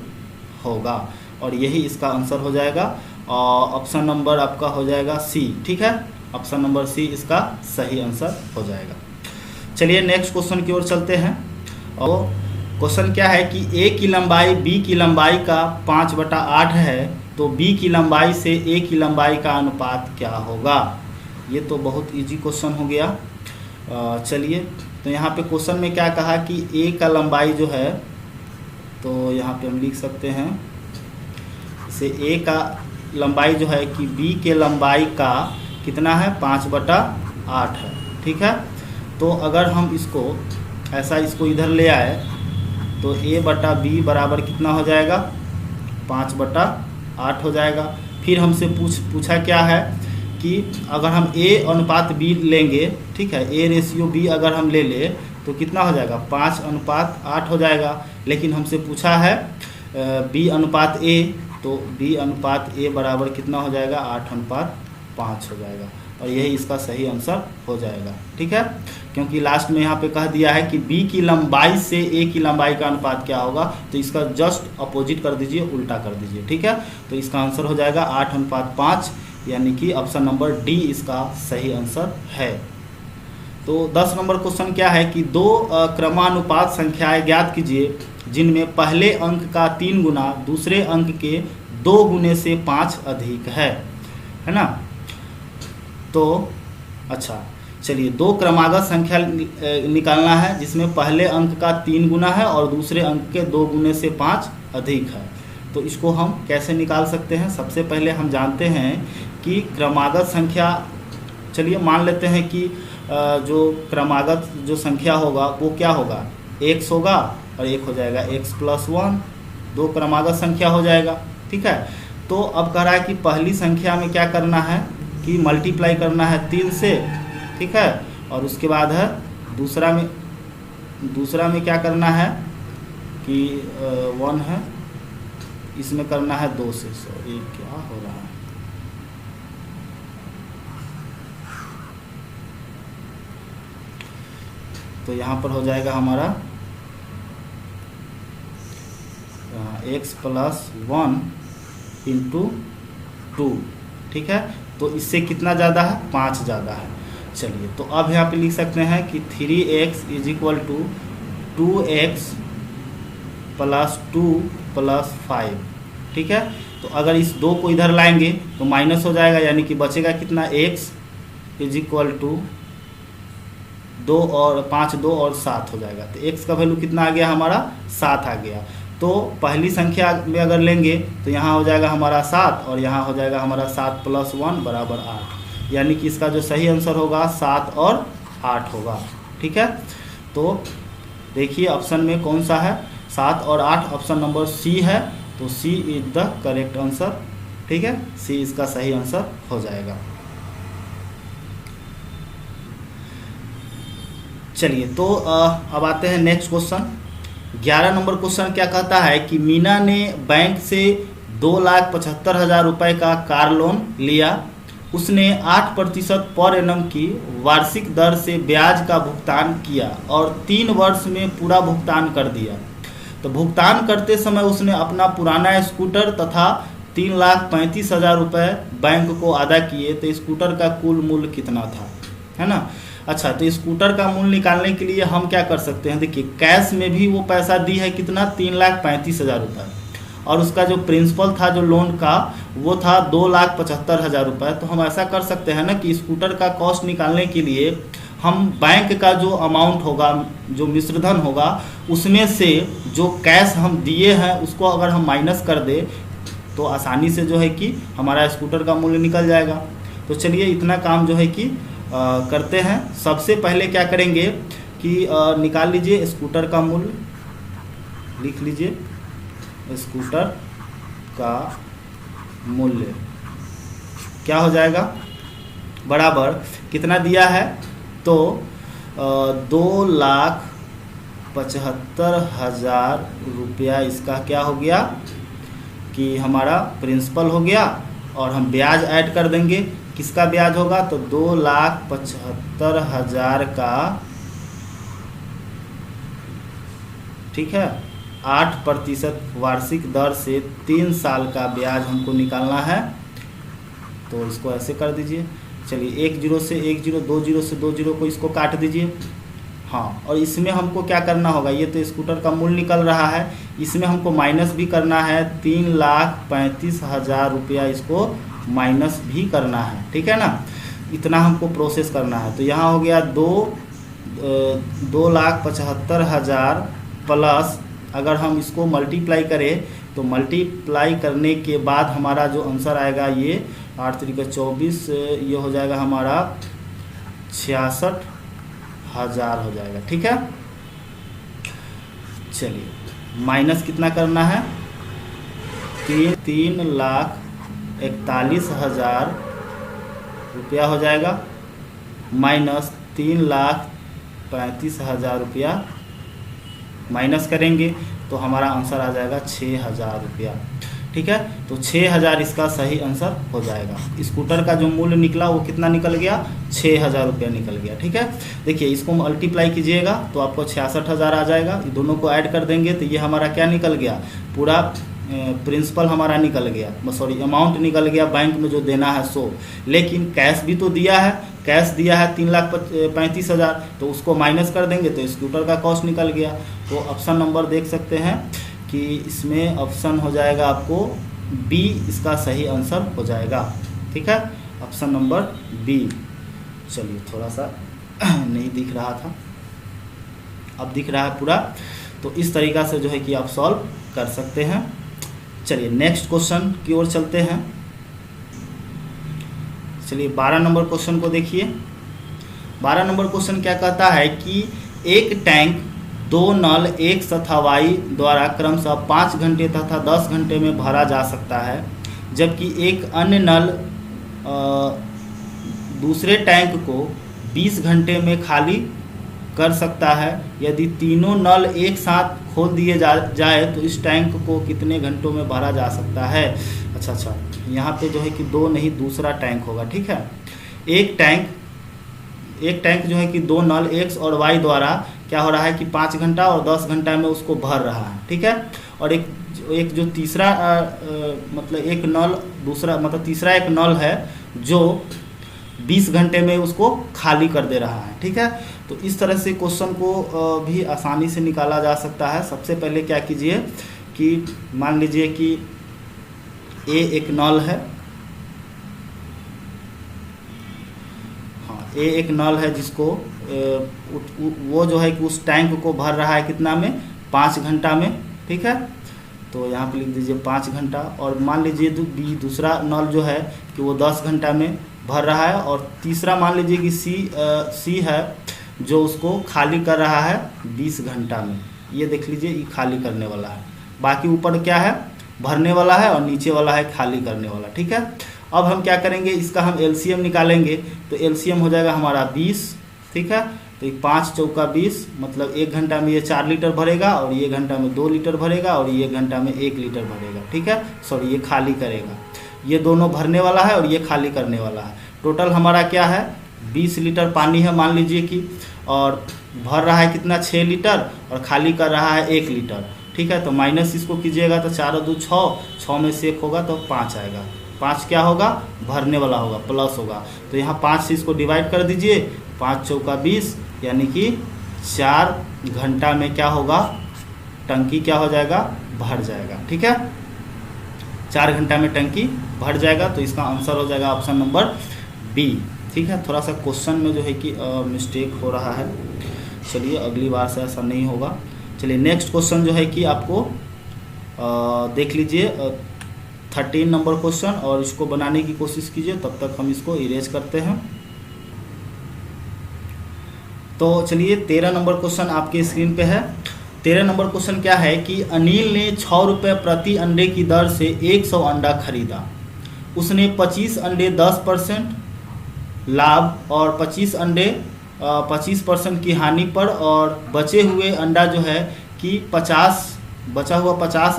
Speaker 1: होगा, और यही इसका आंसर हो जाएगा। और ऑप्शन नंबर आपका हो जाएगा सी। ठीक है, ऑप्शन नंबर सी इसका सही आंसर हो जाएगा। चलिए नेक्स्ट क्वेश्चन की ओर चलते हैं। और क्वेश्चन क्या है कि ए की लंबाई बी की लंबाई का 5/8 है, तो बी की लंबाई से ए की लंबाई का अनुपात क्या होगा। ये तो बहुत इजी क्वेश्चन हो गया। चलिए, तो यहाँ पे क्वेश्चन में क्या कहा कि ए का लंबाई जो है, तो यहाँ पे हम लिख सकते हैं से ए का लंबाई जो है कि बी के लंबाई का कितना है 5/8 है। ठीक है, तो अगर हम इसको ऐसा इसको इधर ले आए तो a/b बराबर कितना हो जाएगा 5/8 हो जाएगा। फिर हमसे पूछा क्या है कि अगर हम a अनुपात b लेंगे, ठीक है, a रेशियो b अगर हम ले तो कितना हो जाएगा 5/8 हो जाएगा। लेकिन हमसे पूछा है b अनुपात a, तो b अनुपात a बराबर कितना हो जाएगा 8/5 हो जाएगा, और यही इसका सही आंसर हो जाएगा। ठीक है, क्योंकि लास्ट में यहाँ पे कह दिया है कि b की लंबाई से a की लंबाई का अनुपात क्या होगा, तो इसका जस्ट अपोजिट कर दीजिए, उल्टा कर दीजिए। ठीक है, तो इसका आंसर हो जाएगा 8/5, यानी कि ऑप्शन नंबर डी इसका सही आंसर है। तो 10 नंबर क्वेश्चन क्या है कि दो क्रमानुपात संख्याएं ज्ञात कीजिए जिनमें पहले अंक का 3 गुना दूसरे अंक के 2 गुने से 5 अधिक है ना। तो अच्छा, चलिए दो क्रमागत संख्या निकालना है जिसमें पहले अंक का 3 गुना है और दूसरे अंक के 2 गुने से 5 अधिक है। तो इसको हम कैसे निकाल सकते हैं। सबसे पहले हम जानते हैं कि क्रमागत संख्या, चलिए मान लेते हैं कि जो क्रमागत जो संख्या होगा वो क्या होगा x होगा और एक हो जाएगा x+1, दो क्रमागत संख्या हो जाएगा। ठीक है, तो अब कह रहा है कि पहली संख्या में क्या करना है कि मल्टीप्लाई करना है 3 से, ठीक है। और उसके बाद है दूसरा में क्या करना है कि 1 है, इसमें करना है 2 से। सॉरी क्या हो रहा है, तो यहाँ पर हो जाएगा हमारा x + 1 × 2, ठीक है। तो इससे कितना ज़्यादा है, 5 ज़्यादा है। चलिए तो अब यहाँ पे लिख सकते हैं कि 3x = 2x + 2 + 5, ठीक है। तो अगर इस 2 को इधर लाएंगे तो माइनस हो जाएगा, यानी कि बचेगा कितना, x = 2 और 5 2 और 7 हो जाएगा। तो x का वैल्यू कितना आ गया हमारा, 7 आ गया। तो पहली संख्या में अगर लेंगे तो यहाँ हो जाएगा हमारा 7 और यहाँ हो जाएगा हमारा 7 + 1 = 8, यानी कि इसका जो सही आंसर होगा 7 और 8 होगा, ठीक है। तो देखिए ऑप्शन में कौन सा है, 7 और 8, ऑप्शन नंबर सी है। तो सी इज द करेक्ट आंसर, ठीक है, सी इसका सही आंसर हो जाएगा। चलिए तो अब आते हैं नेक्स्ट क्वेश्चन। 11 नंबर क्वेश्चन क्या कहता है कि मीना ने बैंक से 2,75,000 रुपये का कार लोन लिया। उसने 8% पर एनम की वार्षिक दर से ब्याज का भुगतान किया और 3 वर्ष में पूरा भुगतान कर दिया। तो भुगतान करते समय उसने अपना पुराना स्कूटर तथा 3,35,000 रुपये बैंक को अदा किए। तो स्कूटर का कुल मूल्य कितना था, है ना। अच्छा, तो स्कूटर का मूल्य निकालने के लिए हम क्या कर सकते हैं, देखिए कैश में भी वो पैसा दी है कितना, 3,35,000 रुपये, और उसका जो प्रिंसिपल था जो लोन का वो था 2,75,000 रुपये। तो हम ऐसा कर सकते हैं ना कि स्कूटर का कॉस्ट निकालने के लिए हम बैंक का जो अमाउंट होगा, जो मिश्रधन होगा, उसमें से जो कैश हम दिए हैं उसको अगर हम माइनस कर दे तो आसानी से जो है कि हमारा स्कूटर का मूल्य निकल जाएगा। तो चलिए इतना काम जो है कि करते हैं। सबसे पहले क्या करेंगे कि निकाल लीजिए स्कूटर का मूल्य, लिख लीजिए स्कूटर का मूल्य क्या हो जाएगा, बराबर कितना दिया है, तो 2,75,000 रुपया इसका क्या हो गया कि हमारा प्रिंसिपल हो गया, और हम ब्याज ऐड कर देंगे। किसका ब्याज होगा, तो 2,75,000 का, ठीक है, 8% वार्षिक दर से 3 साल का ब्याज हमको निकालना है। तो इसको ऐसे कर दीजिए। चलिए 1 0 से 1 0, 2 0 से 2 0 को इसको काट दीजिए। हाँ, और इसमें हमको क्या करना होगा, ये तो स्कूटर का मूल्य निकल रहा है, इसमें हमको माइनस भी करना है, 3,35,000 रुपया इसको माइनस भी करना है, ठीक है ना। इतना हमको प्रोसेस करना है। तो यहाँ हो गया 2,75,000 प्लस, अगर हम इसको मल्टीप्लाई करें तो मल्टीप्लाई करने के बाद हमारा जो आंसर आएगा ये 8 3 24, ये हो जाएगा हमारा 66,000 हो जाएगा, ठीक है। चलिए माइनस कितना करना है, 3,41,000 रुपया हो जाएगा, माइनस 3,35,000 रुपया माइनस करेंगे तो हमारा आंसर आ जाएगा 6,000 रुपया, ठीक है। तो 6,000 इसका सही आंसर हो जाएगा। स्कूटर का जो मूल्य निकला वो कितना निकल गया, 6,000 रुपया निकल गया, ठीक है। देखिए इसको मल्टीप्लाई कीजिएगा तो आपको 66,000 आ जाएगा। ये दोनों को ऐड कर देंगे तो ये हमारा क्या निकल गया, पूरा प्रिंसिपल हमारा निकल गया, सॉरी अमाउंट निकल गया बैंक में जो देना है 100। लेकिन कैश भी तो दिया है, कैश दिया है 3,35,000, तो उसको माइनस कर देंगे तो स्कूटर का कॉस्ट निकल गया। तो ऑप्शन नंबर देख सकते हैं कि इसमें ऑप्शन हो जाएगा आपको बी, इसका सही आंसर हो जाएगा, ठीक है, ऑप्शन नंबर बी। चलिए थोड़ा सा नहीं दिख रहा था, अब दिख रहा है पूरा। तो इस तरीक़ा से जो है कि आप सॉल्व कर सकते हैं। चलिए नेक्स्ट क्वेश्चन की ओर चलते हैं। चलिए 12 नंबर क्वेश्चन को देखिए। 12 नंबर क्वेश्चन क्या कहता है कि एक टैंक 2 नल एक सथावाई द्वारा क्रमशः 5 घंटे तथा 10 घंटे में भरा जा सकता है। जबकि एक अन्य नल दूसरे टैंक को 20 घंटे में खाली कर सकता है। यदि तीनों नल एक साथ खोल दिए जाए तो इस टैंक को कितने घंटों में भरा जा सकता है। अच्छा, यहाँ पे जो है कि दो नहीं, दूसरा टैंक होगा, ठीक है। एक टैंक जो है कि दो नल X और Y द्वारा क्या हो रहा है कि 5 घंटा और 10 घंटा में उसको भर रहा है, ठीक है। और एक जो तीसरा मतलब एक नल दूसरा मतलब तीसरा एक नल है जो 20 घंटे में उसको खाली कर दे रहा है, ठीक है। तो इस तरह से क्वेश्चन को भी आसानी से निकाला जा सकता है। सबसे पहले क्या कीजिए कि मान लीजिए कि ए एक नल है, हाँ ए एक नल है जिसको वो जो है कि उस टैंक को भर रहा है कितना में, 5 घंटा में, ठीक है। तो यहाँ पे लिख दीजिए 5 घंटा। और मान लीजिए दूसरा नल जो है कि वो 10 घंटा में भर रहा है। और तीसरा मान लीजिए कि सी है जो उसको खाली कर रहा है 20 घंटा में। ये देख लीजिए, ये खाली करने वाला है, बाकी ऊपर क्या है, भरने वाला है, और नीचे वाला है खाली करने वाला, ठीक है। अब हम क्या करेंगे, इसका हम एलसीएम निकालेंगे। तो एलसीएम हो जाएगा हमारा 20, ठीक है। तो 5 चौका 20 मतलब 1 घंटा में ये 4 लीटर भरेगा, और ये घंटा में 2 लीटर भरेगा, और ये घंटा में 1 लीटर भरेगा, ठीक है। सॉरी, ये खाली करेगा। ये दोनों भरने वाला है और ये खाली करने वाला है। टोटल हमारा क्या है, 20 लीटर पानी है मान लीजिए कि, और भर रहा है कितना, 6 लीटर, और खाली कर रहा है 1 लीटर, ठीक है। तो माइनस इसको कीजिएगा तो 4 और 2 6 में से 1 होगा तो 5 आएगा। 5 क्या होगा, भरने वाला होगा, प्लस होगा। तो यहाँ 5 से इसको डिवाइड कर दीजिए, 5 चौका 20 यानी कि 4 घंटा में क्या होगा, टंकी क्या हो जाएगा, भर जाएगा, ठीक है। 4 घंटा में टंकी भर जाएगा। तो इसका आंसर हो जाएगा ऑप्शन नंबर बी, ठीक है। थोड़ा सा क्वेश्चन में जो है कि मिस्टेक हो रहा है, चलिए अगली बार से ऐसा नहीं होगा। चलिए नेक्स्ट क्वेश्चन जो है कि आपको देख लीजिए 13 नंबर क्वेश्चन, और इसको बनाने की कोशिश कीजिए, तब तक हम इसको इरेज करते हैं। तो चलिए 13 नंबर क्वेश्चन आपके स्क्रीन पे है। 13 नंबर क्वेश्चन क्या है कि अनिल ने 6 रुपये प्रति अंडे की दर से 100 अंडा खरीदा। उसने 25 अंडे 10% लाभ और 25 अंडे 25% की हानि पर, और बचे हुए अंडा जो है कि 50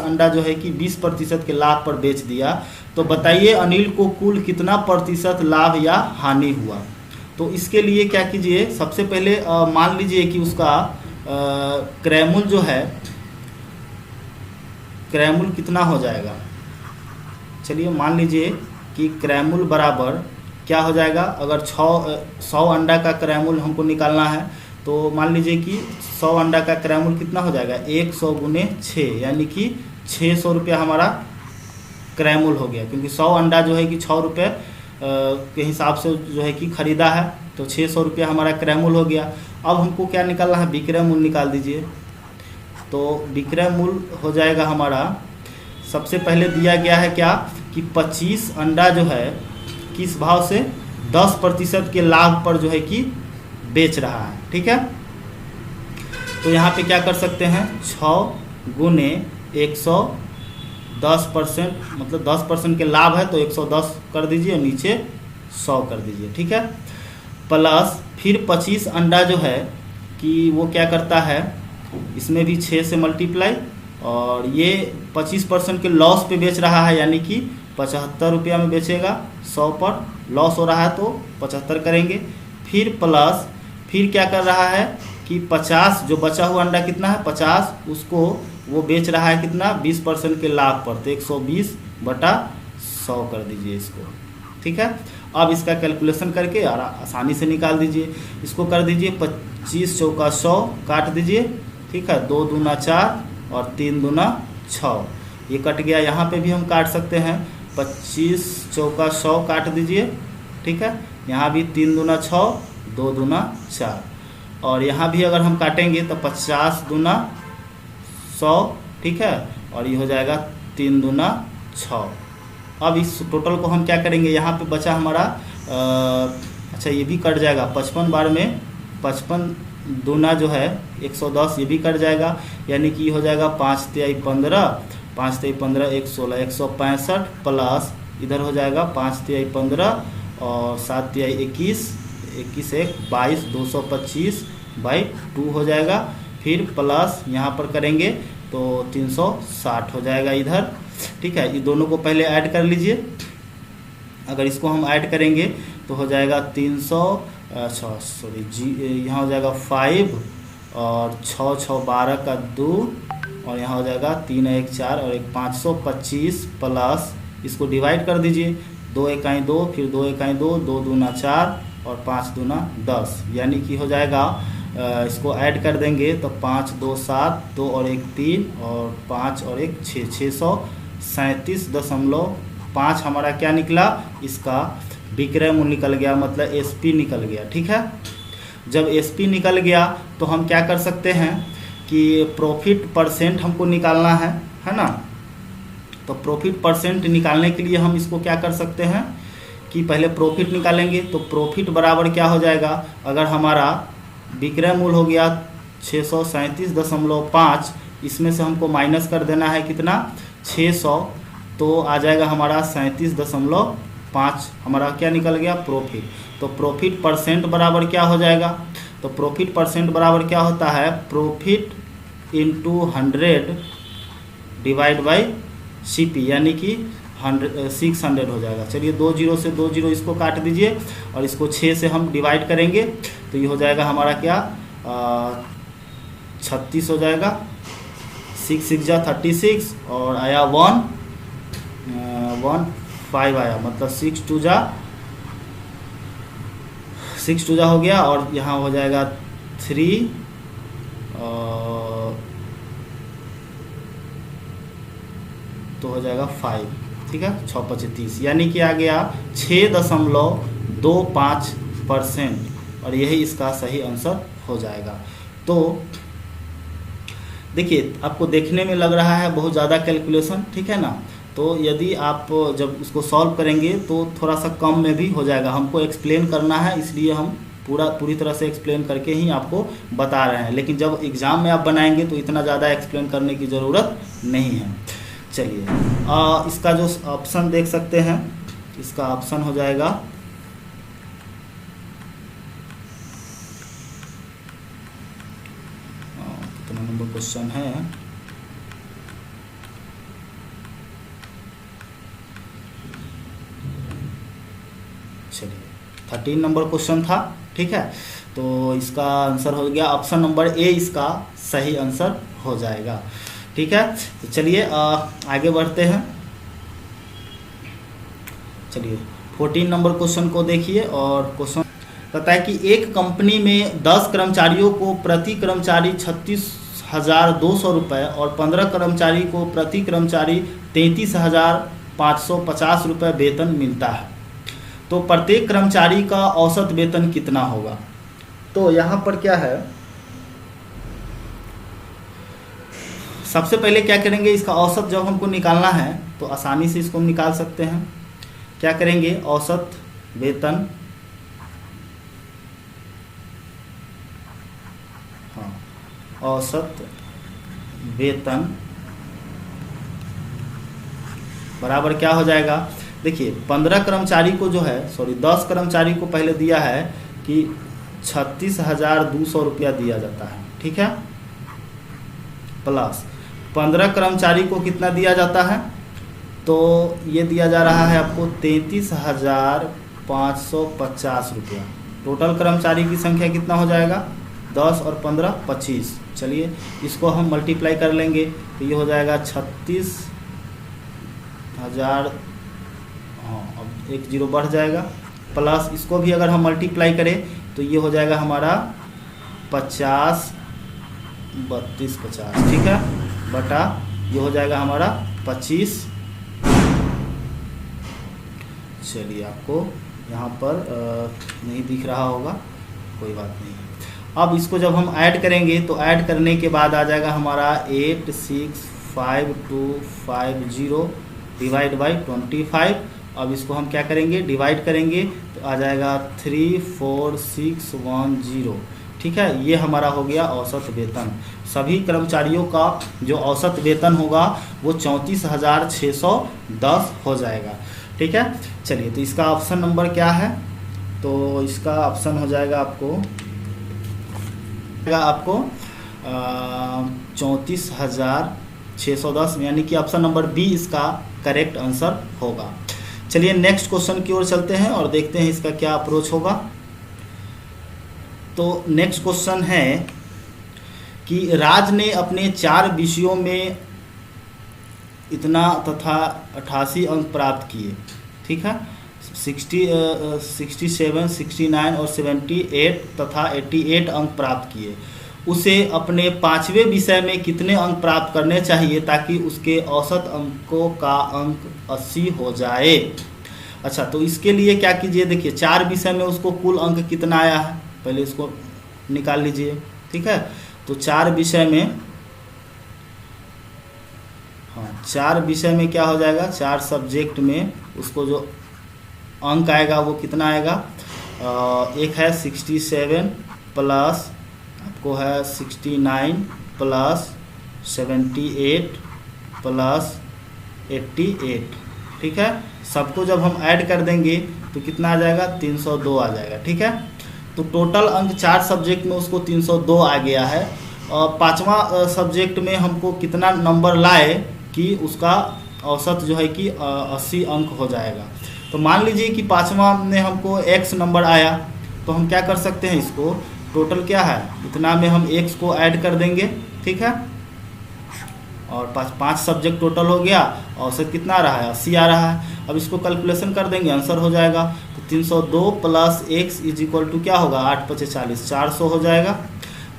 Speaker 1: अंडा जो है कि 20% के लाभ पर बेच दिया। तो बताइए अनिल को कुल कितना प्रतिशत लाभ या हानि हुआ। तो इसके लिए क्या कीजिए, सबसे पहले मान लीजिए कि उसका क्रैमुल जो है, क्रैमुल कितना हो जाएगा। चलिए मान लीजिए कि क्रैमुल बराबर क्या हो जाएगा, अगर 100 अंडा का क्रैमुल हमको निकालना है, तो मान लीजिए कि 100 अंडा का क्रैमुल कितना हो जाएगा, 100 गुने 6 यानी कि 600 रुपया हमारा क्रैमुल हो गया। क्योंकि 100 अंडा जो है कि 6 रुपये के हिसाब से जो है कि ख़रीदा है, तो 600 रुपया हमारा क्रैमुल हो गया। अब हमको क्या निकालना है, विक्रय मूल्य निकाल दीजिए। तो विक्रय मूल्य हो जाएगा हमारा, सबसे पहले दिया गया है क्या कि 25 अंडा जो है किस भाव से, 10% के लाभ पर जो है कि बेच रहा है, ठीक है। तो यहाँ पे क्या कर सकते हैं, 6 गुने 100, 10% मतलब 10% के लाभ है तो 110 कर दीजिए, नीचे 100 कर दीजिए, ठीक है। प्लस फिर 25 अंडा जो है कि वो क्या करता है, इसमें भी 6 से मल्टीप्लाई, और ये 25% के लॉस पे बेच रहा है, यानी कि 75 रुपया में बेचेगा, 100 पर लॉस हो रहा है तो 75 करेंगे। फिर प्लस फिर क्या कर रहा है कि 50 जो बचा हुआ अंडा कितना है 50, उसको वो बेच रहा है कितना, 20% के लाभ पर, तो 120/100 कर दीजिए इसको, ठीक है। अब इसका कैलकुलेशन करके आसानी से निकाल दीजिए। इसको कर दीजिए 25 चौका 100 काट दीजिए, ठीक है, 2 दूना 4 और 3 दूना 6, ये कट गया। यहाँ पे भी हम काट सकते हैं, 25 चौका 100 काट दीजिए, ठीक है। यहाँ भी 3 दूना 6, 2 दूना 4, और यहाँ भी अगर हम काटेंगे तो 50 दूना 100, ठीक है, और ये हो जाएगा 3 दूना 6। अब इस टोटल को हम क्या करेंगे, यहाँ पे बचा हमारा अच्छा ये भी कट जाएगा, 55 बार में 55 दूना जो है 110, ये भी कट जाएगा, यानी कि हो जाएगा 5 तिहाई 15, 5 तिहाई 15, 116, 165 प्लस इधर हो जाएगा 5 तिहाई 15 और 7 तिहाई 21, 21 एक 22, 225 बाई 2 हो जाएगा। फिर प्लस यहाँ पर करेंगे तो 360 हो जाएगा इधर। ठीक है, ये दोनों को पहले ऐड कर लीजिए। अगर इसको हम ऐड करेंगे तो हो जाएगा 300, अच्छा सॉरी जी, यहाँ हो जाएगा 5 और 6 6 12 का 2 और यहाँ हो जाएगा 3 1 4 और एक 525 प्लस इसको डिवाइड कर दीजिए। 2 इकाई 2, फिर 2 इकाई 2, 2 दूना 4 और 5 दूना 10, यानी कि हो जाएगा इसको ऐड कर देंगे तो 5 2 7, 2 और 1 3 और 5 और 1 6, 637.5 हमारा क्या निकला, इसका विक्रय मूल्य निकल गया, मतलब एसपी निकल गया। ठीक है, जब एसपी निकल गया तो हम क्या कर सकते हैं कि प्रॉफिट परसेंट हमको निकालना है ना। तो प्रॉफिट परसेंट निकालने के लिए हम इसको क्या कर सकते हैं कि पहले प्रॉफिट निकालेंगे। तो प्रॉफिट बराबर क्या हो जाएगा, अगर हमारा विक्रय मूल्य हो गया 637.5, इसमें से हमको माइनस कर देना है कितना 600, तो आ जाएगा हमारा 37.5 हमारा क्या निकल गया प्रॉफिट। तो प्रॉफिट परसेंट बराबर क्या हो जाएगा, तो प्रॉफिट परसेंट बराबर क्या होता है, profit into 100 divide by CP, यानी कि 600 हो जाएगा। चलिए 2 जीरो से 2 जीरो इसको काट दीजिए और इसको 6 से हम डिवाइड करेंगे तो ये हो जाएगा हमारा क्या 36 हो जाएगा। 6 6 जा 36 और आया 1 5 आया, मतलब 6 2 जा हो गया और यहाँ हो जाएगा 3 तो हो जाएगा 5। ठीक है, 6 5 30, यानी कि आ गया 6.25% और यही इसका सही आंसर हो जाएगा। तो देखिए आपको देखने में लग रहा है बहुत ज़्यादा कैलकुलेशन, ठीक है ना। तो यदि आप जब इसको सॉल्व करेंगे तो थोड़ा सा कम में भी हो जाएगा। हमको एक्सप्लेन करना है, इसलिए हम पूरी तरह से एक्सप्लेन करके ही आपको बता रहे हैं, लेकिन जब एग्ज़ाम में आप बनाएंगे तो इतना ज़्यादा एक्सप्लेन करने की ज़रूरत नहीं है। चलिए इसका जो ऑप्शन देख सकते हैं, इसका ऑप्शन हो जाएगा कितना नंबर क्वेश्चन है, चलिए 13 नंबर क्वेश्चन था। ठीक है, तो इसका आंसर हो गया ऑप्शन नंबर ए, इसका सही आंसर हो जाएगा। ठीक है, तो चलिए आगे बढ़ते हैं। चलिए 14 नंबर क्वेश्चन को देखिए और क्वेश्चन कहता है कि एक कंपनी में 10 कर्मचारियों को प्रति कर्मचारी 36,200 रुपये और 15 कर्मचारी को प्रति कर्मचारी 33,550 रुपये वेतन मिलता है, तो प्रत्येक कर्मचारी का औसत वेतन कितना होगा। तो यहाँ पर क्या है, सबसे पहले क्या करेंगे, इसका औसत जब हमको निकालना है तो आसानी से इसको हम निकाल सकते हैं। क्या करेंगे, औसत वेतन, हाँ औसत वेतन बराबर क्या हो जाएगा, देखिए 15 कर्मचारी को जो है 10 कर्मचारी को पहले दिया है कि 36,200 रुपया दिया जाता है। ठीक है, प्लस 15 कर्मचारी को कितना दिया जाता है, तो ये दिया जा रहा है आपको 33,550 रुपया। टोटल कर्मचारी की संख्या कितना हो जाएगा, 10 और 15 25। चलिए इसको हम मल्टीप्लाई कर लेंगे तो ये हो जाएगा 36,000, हाँ अब 1 जीरो बढ़ जाएगा, प्लस इसको भी अगर हम मल्टीप्लाई करें तो ये हो जाएगा हमारा 50 32 50। ठीक है, बटा ये हो जाएगा हमारा 25। चलिए आपको यहाँ पर नहीं दिख रहा होगा, कोई बात नहीं। अब इसको जब हम ऐड करेंगे तो ऐड करने के बाद आ जाएगा हमारा 865,250 डिवाइड बाई 25। अब इसको हम क्या करेंगे, डिवाइड करेंगे तो आ जाएगा 34610। ठीक है, ये हमारा हो गया औसत वेतन। सभी कर्मचारियों का जो औसत वेतन होगा वो 34,610 हो जाएगा। ठीक है। चलिए, तो इसका ऑप्शन नंबर क्या है? तो इसका ऑप्शन हो जाएगा आपको 34,610, यानी कि ऑप्शन नंबर बी इसका करेक्ट आंसर होगा। चलिए नेक्स्ट क्वेश्चन की ओर चलते हैं और देखते हैं इसका क्या अप्रोच होगा। तो नेक्स्ट क्वेश्चन है कि राज ने अपने 4 विषयों में इतना तथा 88 अंक प्राप्त किए, ठीक है। 67, 69 और 78 तथा 88 अंक प्राप्त किए। उसे अपने 5वें विषय में कितने अंक प्राप्त करने चाहिए ताकि उसके औसत अंकों का अंक 80 हो जाए? अच्छा, तो इसके लिए क्या कीजिए, देखिए 4 विषय में उसको कुल अंक कितना आया है, पहले इसको निकाल लीजिए, ठीक है। तो 4 विषय में, हाँ 4 विषय में क्या हो जाएगा, 4 सब्जेक्ट में उसको जो अंक आएगा वो कितना आएगा, एक है 67 प्लस आपको है 69 प्लस 78 प्लस 88, ठीक है। सबको जब हम ऐड कर देंगे तो कितना आ जाएगा, 302 आ जाएगा, ठीक है। तो टोटल अंक 4 सब्जेक्ट में उसको 302 आ गया है। और 5वां सब्जेक्ट में हमको कितना नंबर लाए कि उसका औसत जो है कि 80 अंक हो जाएगा। तो मान लीजिए कि 5वां में हमको x नंबर आया, तो हम क्या कर सकते हैं, इसको टोटल क्या है इतना में हम x को ऐड कर देंगे, ठीक है। और 5 सब्जेक्ट टोटल हो गया, औसत कितना आ रहा है, 80 आ रहा है। अब इसको कैलकुलेशन कर देंगे, आंसर हो जाएगा। तो 302 plus x is equal to क्या होगा, 8 × 5 = 40, 400 हो जाएगा।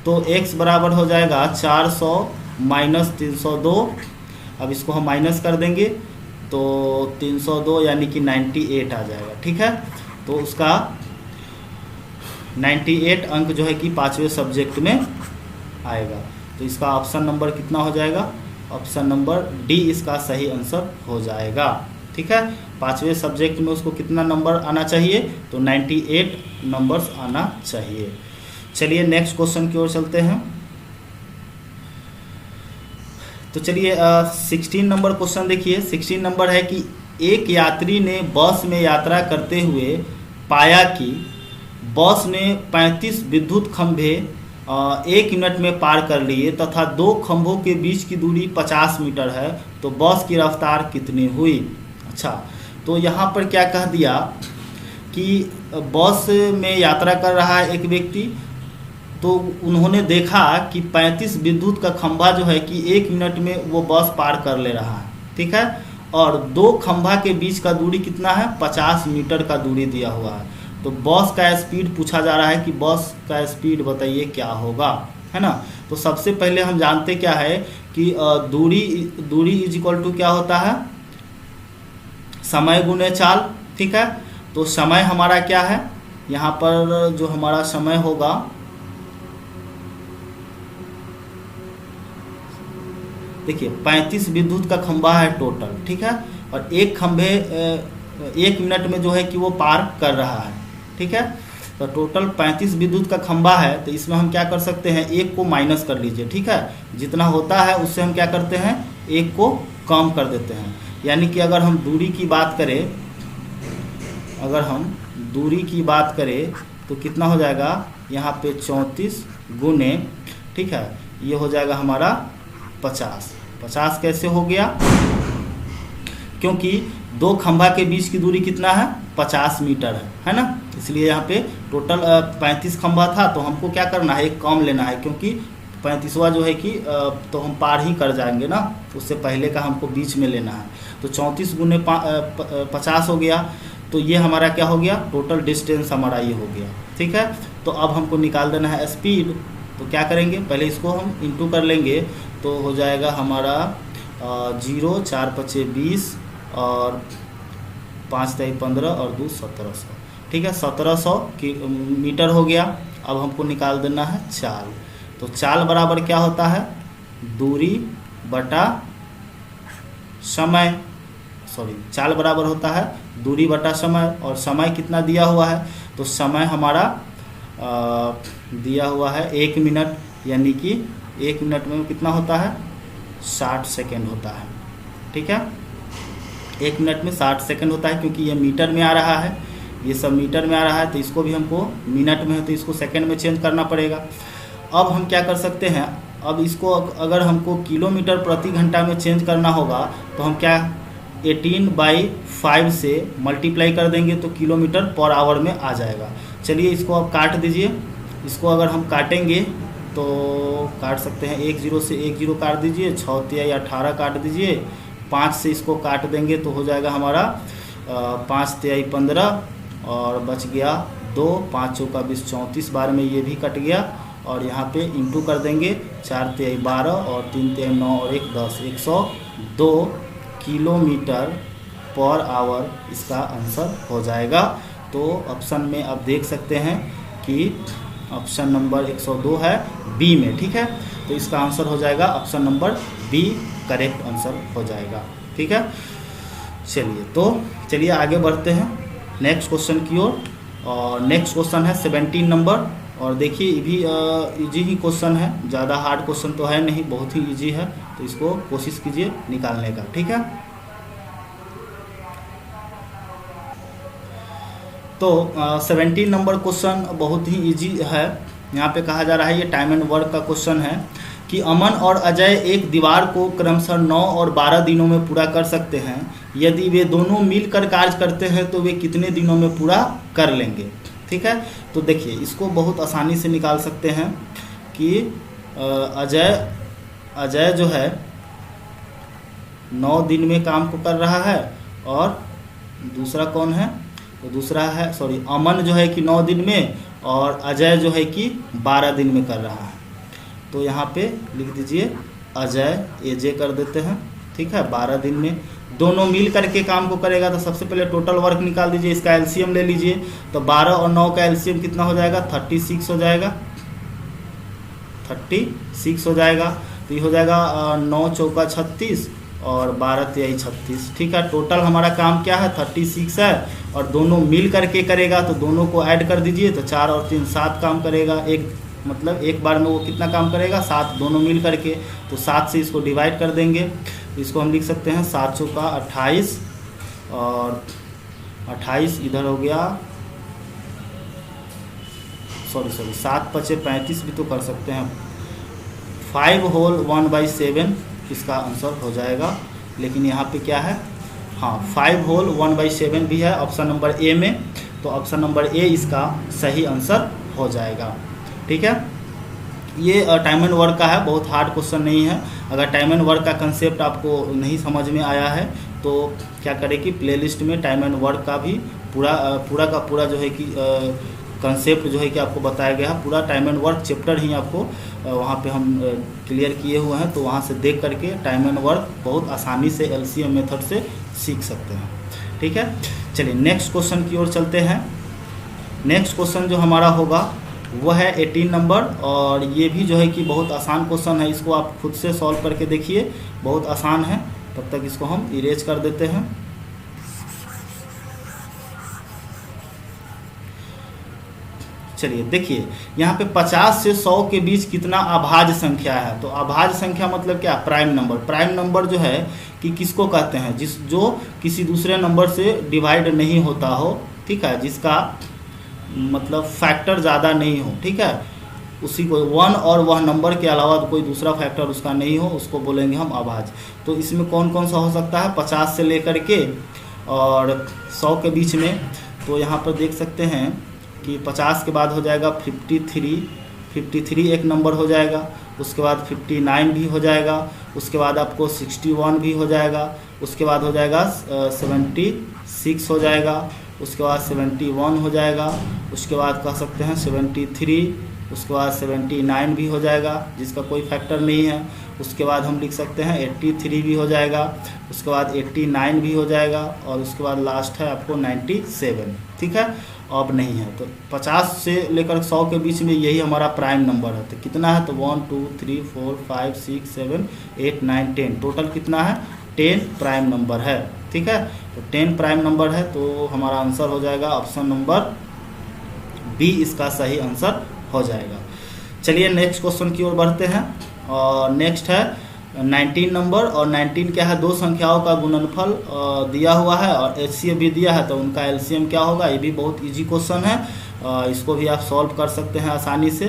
Speaker 1: तो x बराबर हो जाएगा 400 माइनस 302। अब इसको हम माइनस कर देंगे तो 302 यानी कि 98 आ जाएगा, ठीक है। तो उसका 98 अंक जो है कि 5वें सब्जेक्ट में आएगा। तो इसका ऑप्शन नंबर कितना हो जाएगा, ऑप्शन नंबर डी इसका सही आंसर हो जाएगा, ठीक है। 5वें सब्जेक्ट में उसको कितना नंबर आना चाहिए, तो 98 नंबर्स आना चाहिए। चलिए नेक्स्ट क्वेश्चन की ओर चलते हैं। तो चलिए 16 नंबर क्वेश्चन देखिए। 16 नंबर है कि एक यात्री ने बस में यात्रा करते हुए पाया कि बस ने 35 विद्युत खंभे 1 मिनट में पार कर लिए तथा 2 खंभों के बीच की दूरी 50 मीटर है, तो बस की रफ्तार कितनी हुई? अच्छा, तो यहाँ पर क्या कह दिया कि बस में यात्रा कर रहा है एक व्यक्ति, तो उन्होंने देखा कि 35 विद्युत का खंभा जो है कि 1 मिनट में वो बस पार कर ले रहा है, ठीक है। और 2 खंभा के बीच का दूरी कितना है, 50 मीटर का दूरी दिया हुआ है। तो बस का स्पीड पूछा जा रहा है कि बस का स्पीड बताइए क्या होगा, है ना। तो सबसे पहले हम जानते क्या है कि दूरी इज इक्वल टू क्या होता है, समय गुने चाल, ठीक है। तो समय हमारा क्या है, यहाँ पर जो हमारा समय होगा, देखिए 35 विद्युत का खंभा है टोटल, ठीक है। और एक खंभे 1 मिनट में जो है कि वो पार कर रहा है, ठीक है। तो टोटल 35 विद्युत का खंभा है, तो इसमें हम क्या कर सकते हैं, 1 को माइनस कर लीजिए, ठीक है। जितना होता है उससे हम क्या करते हैं, 1 को कम कर देते हैं। यानी कि अगर हम दूरी की बात करें, तो कितना हो जाएगा, यहाँ पे 34 गुने, ठीक है, ये हो जाएगा हमारा 50 कैसे हो गया, क्योंकि 2 खंभा के बीच की दूरी कितना है, 50 मीटर है ना। इसलिए यहाँ पे टोटल 35 खंभा था, तो हमको क्या करना है, 1 कम लेना है, क्योंकि 35वां जो है कि तो हम पार ही कर जाएंगे ना, उससे पहले का हमको बीच में लेना है। तो 34 गुने 50 हो गया, तो ये हमारा क्या हो गया, टोटल डिस्टेंस हमारा ये हो गया, ठीक है। तो अब हमको निकाल देना है स्पीड। तो क्या करेंगे, पहले इसको हम इंटू कर लेंगे, तो हो जाएगा हमारा 0, 4 × 5 = 20 और 5 × 3 = 15 और 2 = 1700, ठीक है। 1700 मीटर हो गया। अब हमको निकाल देना है चाल। तो चाल बराबर क्या होता है, दूरी बटा समय, चाल बराबर होता है दूरी बटा समय। और समय कितना दिया हुआ है, तो समय हमारा दिया हुआ है 1 मिनट, यानी कि 1 मिनट में कितना होता है, 60 सेकेंड होता है, ठीक है। 1 मिनट में 60 सेकंड होता है, क्योंकि ये मीटर में आ रहा है, ये सब मीटर में आ रहा है, तो इसको भी हमको मिनट में है तो इसको सेकंड में चेंज करना पड़ेगा। अब हम क्या कर सकते हैं, अब इसको अगर हमको किलोमीटर प्रति घंटा में चेंज करना होगा तो हम क्या 18/5 से मल्टीप्लाई कर देंगे तो किलोमीटर पर आवर में आ जाएगा। चलिए इसको अब काट दीजिए। इसको अगर हम काटेंगे तो काट सकते हैं, 1 0 से 1 0 काट दीजिए, 6 तिहाई 18 काट दीजिए, 5 से इसको काट देंगे तो हो जाएगा हमारा 5 तिहाई 15 और बच गया 2, 5 चौका 20, 34 बार में ये भी कट गया और यहाँ पे इंटू कर देंगे, 4 तिहाई 12 और 3 तिहाई 9 और 1 10, 102 किलोमीटर पर आवर इसका आंसर हो जाएगा। तो ऑप्शन में आप देख सकते हैं कि ऑप्शन नंबर 102 है बी में, ठीक है। तो इसका आंसर हो जाएगा option number B, correct answer हो जाएगा, ठीक है। चलिए आगे बढ़ते हैं नेक्स्ट क्वेश्चन की ओर। और नेक्स्ट क्वेश्चन है 17 नंबर। और देखिए ये भी इजी ही क्वेश्चन है, ज़्यादा हार्ड क्वेश्चन तो है नहीं, बहुत ही इजी है, तो इसको कोशिश कीजिए निकालने का, ठीक है। तो 17 नंबर क्वेश्चन बहुत ही इजी है। यहाँ पे कहा जा रहा है, ये टाइम एंड वर्क का क्वेश्चन है कि अमन और अजय एक दीवार को क्रमशः 9 और 12 दिनों में पूरा कर सकते हैं। यदि वे दोनों मिलकर कार्य करते हैं तो वे कितने दिनों में पूरा कर लेंगे, ठीक है। तो देखिए इसको बहुत आसानी से निकाल सकते हैं कि अजय जो है 9 दिन में काम को कर रहा है और दूसरा कौन है, तो दूसरा है अमन जो है कि 9 दिन में और अजय जो है कि 12 दिन में कर रहा है। तो यहाँ पे लिख दीजिए अजय एजे कर देते हैं, ठीक है। 12 दिन में दोनों मिल करके काम को करेगा तो सबसे पहले टोटल वर्क निकाल दीजिए, इसका एलसीएम ले लीजिए। तो 12 और 9 का एलसीएम कितना हो जाएगा, 36 हो जाएगा, 36 हो जाएगा। तो ये हो जाएगा 9 चौका 36 और 12 तिहाई 36, ठीक है। टोटल हमारा काम क्या है 36 है और दोनों मिल करके करेगा तो दोनों को ऐड कर दीजिए, तो 4 और 3 7 काम करेगा, एक बार में वो कितना काम करेगा 7, दोनों मिल करके। तो 7 से इसको डिवाइड कर देंगे, इसको हम लिख सकते हैं 7 चौका 28 और 28 इधर हो गया, 7 पचे 35 भी तो कर सकते हैं, 5 होल 1/7 इसका आंसर हो जाएगा। लेकिन यहाँ पे क्या है, हाँ 5 होल 1/7 भी है ऑप्शन नंबर ए में, तो ऑप्शन नंबर ए इसका सही आंसर हो जाएगा, ठीक है। ये टाइम एंड वर्क का है, बहुत हार्ड क्वेश्चन नहीं है। अगर टाइम एंड वर्क का कंसेप्ट आपको नहीं समझ में आया है तो क्या करें कि प्लेलिस्ट में टाइम एंड वर्क का भी पूरा का पूरा जो है कि कंसेप्ट जो है कि आपको बताया गया है, पूरा टाइम एंड वर्क चैप्टर ही आपको वहाँ पे हम क्लियर किए हुए हैं। तो वहाँ से देख करके टाइम एंड वर्क बहुत आसानी से एलसीएम मेथड से सीख सकते हैं, ठीक है। चलिए नेक्स्ट क्वेश्चन की ओर चलते हैं। नेक्स्ट क्वेश्चन जो हमारा होगा वो है 18 नंबर और ये भी जो है कि बहुत आसान क्वेश्चन है, इसको आप खुद से सॉल्व करके देखिए, बहुत आसान है। तब तक इसको हम इरेज कर देते हैं। चलिए देखिए यहाँ पे 50 से 100 के बीच कितना अभाज्य संख्या है। तो अभाज्य संख्या मतलब क्या, प्राइम नंबर। प्राइम नंबर जो है कि किसको कहते हैं, जो किसी दूसरे नंबर से डिवाइड नहीं होता हो, ठीक है, जिसका मतलब फैक्टर ज़्यादा नहीं हो, ठीक है, उसी को 1 और वह नंबर के अलावा कोई दूसरा फैक्टर उसका नहीं हो, उसको बोलेंगे हम अभाज्य। तो इसमें कौन कौन सा हो सकता है, 50 से लेकर के और 100 के बीच में। तो यहाँ पर देख सकते हैं कि 50 के बाद हो जाएगा 53 एक नंबर हो जाएगा, उसके बाद 59 भी हो जाएगा, उसके बाद आपको 61 भी हो जाएगा, उसके बाद हो जाएगा 76 हो जाएगा, उसके बाद 71 हो जाएगा, उसके बाद कह सकते हैं 73, उसके बाद 79 भी हो जाएगा जिसका कोई फैक्टर नहीं है, उसके बाद हम लिख सकते हैं 83 भी हो जाएगा, उसके बाद 89 भी हो जाएगा और उसके बाद लास्ट है आपको 97, ठीक है। अब नहीं है तो 50 से लेकर 100 के बीच में यही हमारा प्राइम नंबर है। तो कितना है, तो 1 2 3 4 5 6 7 8 9 10, टोटल कितना है 10 प्राइम नंबर है, ठीक है। तो 10 प्राइम नंबर है तो हमारा आंसर हो जाएगा ऑप्शन नंबर बी, इसका सही आंसर हो जाएगा। चलिए नेक्स्ट क्वेश्चन की ओर बढ़ते हैं और नेक्स्ट है 19 नंबर, और 19 क्या है, दो संख्याओं का गुणनफल दिया हुआ है और एचसीएफ भी दिया है, तो उनका एलसीएम क्या होगा। ये भी बहुत इजी क्वेश्चन है, इसको भी आप सॉल्व कर सकते हैं आसानी से,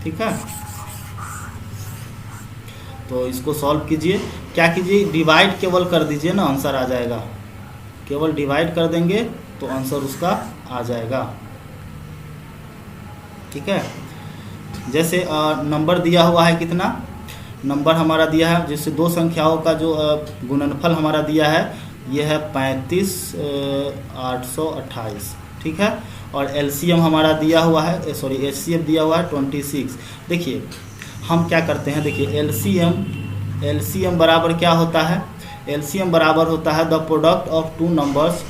Speaker 1: ठीक है। तो इसको सॉल्व कीजिए, क्या कीजिए, डिवाइड केवल कर दीजिए ना, आंसर आ जाएगा। केवल डिवाइड कर देंगे तो आंसर उसका आ जाएगा, ठीक है। जैसे नंबर दिया हुआ है, कितना नंबर हमारा दिया है, जैसे दो संख्याओं का जो गुणनफल हमारा दिया है, यह है 35,828, ठीक है। और एलसीएम हमारा दिया हुआ है, सॉरी एचसीएफ दिया हुआ है 26। देखिए हम क्या करते हैं, देखिए एलसीएम बराबर क्या होता है, एलसीएम बराबर होता है the product of two numbers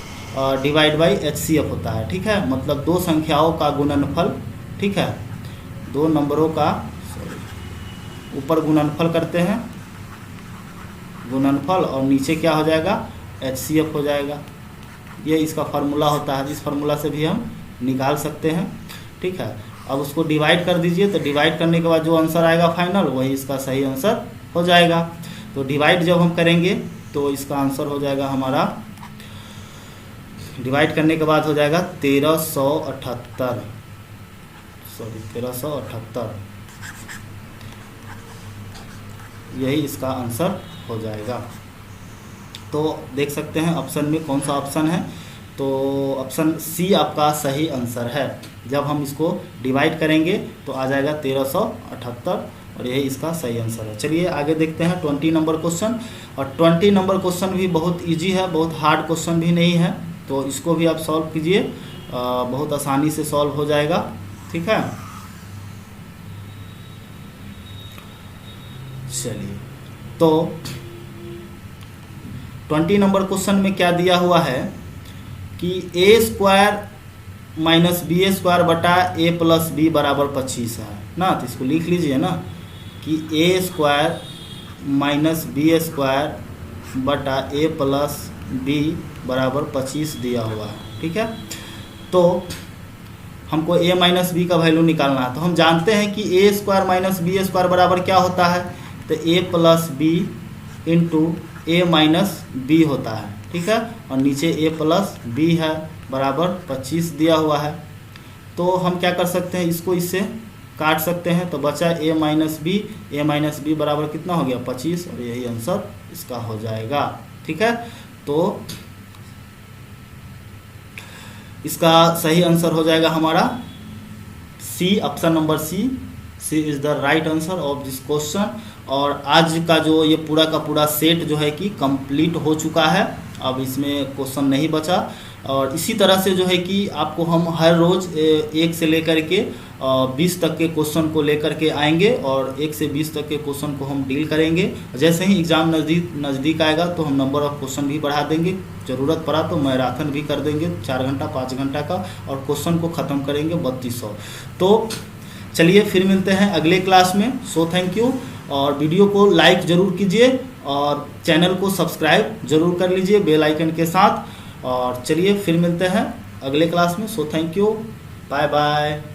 Speaker 1: divide by HCF होता है, ठीक है। मतलब दो संख्याओं का गुणनफल, ठीक है, दो नंबरों का ऊपर गुणनफल करते हैं, गुणनफल, और नीचे क्या हो जाएगा, एचसीएफ हो जाएगा। ये इसका फार्मूला होता है, इस फार्मूला से भी हम निकाल सकते हैं, ठीक है। अब उसको डिवाइड कर दीजिए, तो डिवाइड करने के बाद जो आंसर आएगा फाइनल, वही इसका सही आंसर हो जाएगा। तो डिवाइड जब हम करेंगे तो इसका आंसर हो जाएगा हमारा, डिवाइड करने के बाद हो जाएगा 1378, सॉरी 1378, यही इसका आंसर हो जाएगा। तो देख सकते हैं ऑप्शन में कौन सा ऑप्शन है, तो ऑप्शन सी आपका सही आंसर है। जब हम इसको डिवाइड करेंगे तो आ जाएगा 1378, और यही इसका सही आंसर है। चलिए आगे देखते हैं 20 नंबर क्वेश्चन। और 20 नंबर क्वेश्चन भी बहुत इजी है, बहुत हार्ड क्वेश्चन भी नहीं है, तो इसको भी आप सॉल्व कीजिए, बहुत आसानी से सॉल्व हो जाएगा, ठीक है। चलिए तो 20 नंबर क्वेश्चन में क्या दिया हुआ है कि a square minus b square बटा ए प्लस बी बराबर 25 है ना। तो इसको लिख लीजिए ना कि a square minus b square बटा ए प्लस बी बराबर 25 दिया हुआ है, ठीक है। तो हमको a माइनस बी का वैल्यू निकालना है, तो हम जानते हैं कि a square minus b square बराबर क्या होता है, तो a plus b into a minus b होता है, ठीक है। और नीचे a प्लस बी है बराबर 25 दिया हुआ है। तो हम क्या कर सकते हैं, इसको इससे काट सकते हैं, तो बचा a माइनस बी बराबर कितना हो गया 25, और यही आंसर इसका हो जाएगा, ठीक है। तो इसका सही आंसर हो जाएगा हमारा C, option number C is the right answer of this question. और आज का जो ये पूरा का पूरा सेट जो है कि कंप्लीट हो चुका है, अब इसमें क्वेश्चन नहीं बचा। और इसी तरह से जो है कि आपको हम हर रोज़ 1 से लेकर के 20 तक के क्वेश्चन को लेकर के आएंगे, और 1 से 20 तक के क्वेश्चन को हम डील करेंगे। जैसे ही एग्ज़ाम नज़दीक आएगा तो हम नंबर ऑफ क्वेश्चन भी बढ़ा देंगे, ज़रूरत पड़ा तो मैराथन भी कर देंगे 4 घंटा 5 घंटा का, और क्वेश्चन को ख़त्म करेंगे 3200। तो चलिए फिर मिलते हैं अगले क्लास में। सो थैंक यू, और वीडियो को लाइक ज़रूर कीजिए और चैनल को सब्सक्राइब ज़रूर कर लीजिए बेल आइकन के साथ। और चलिए फिर मिलते हैं अगले क्लास में। So thank you, bye bye.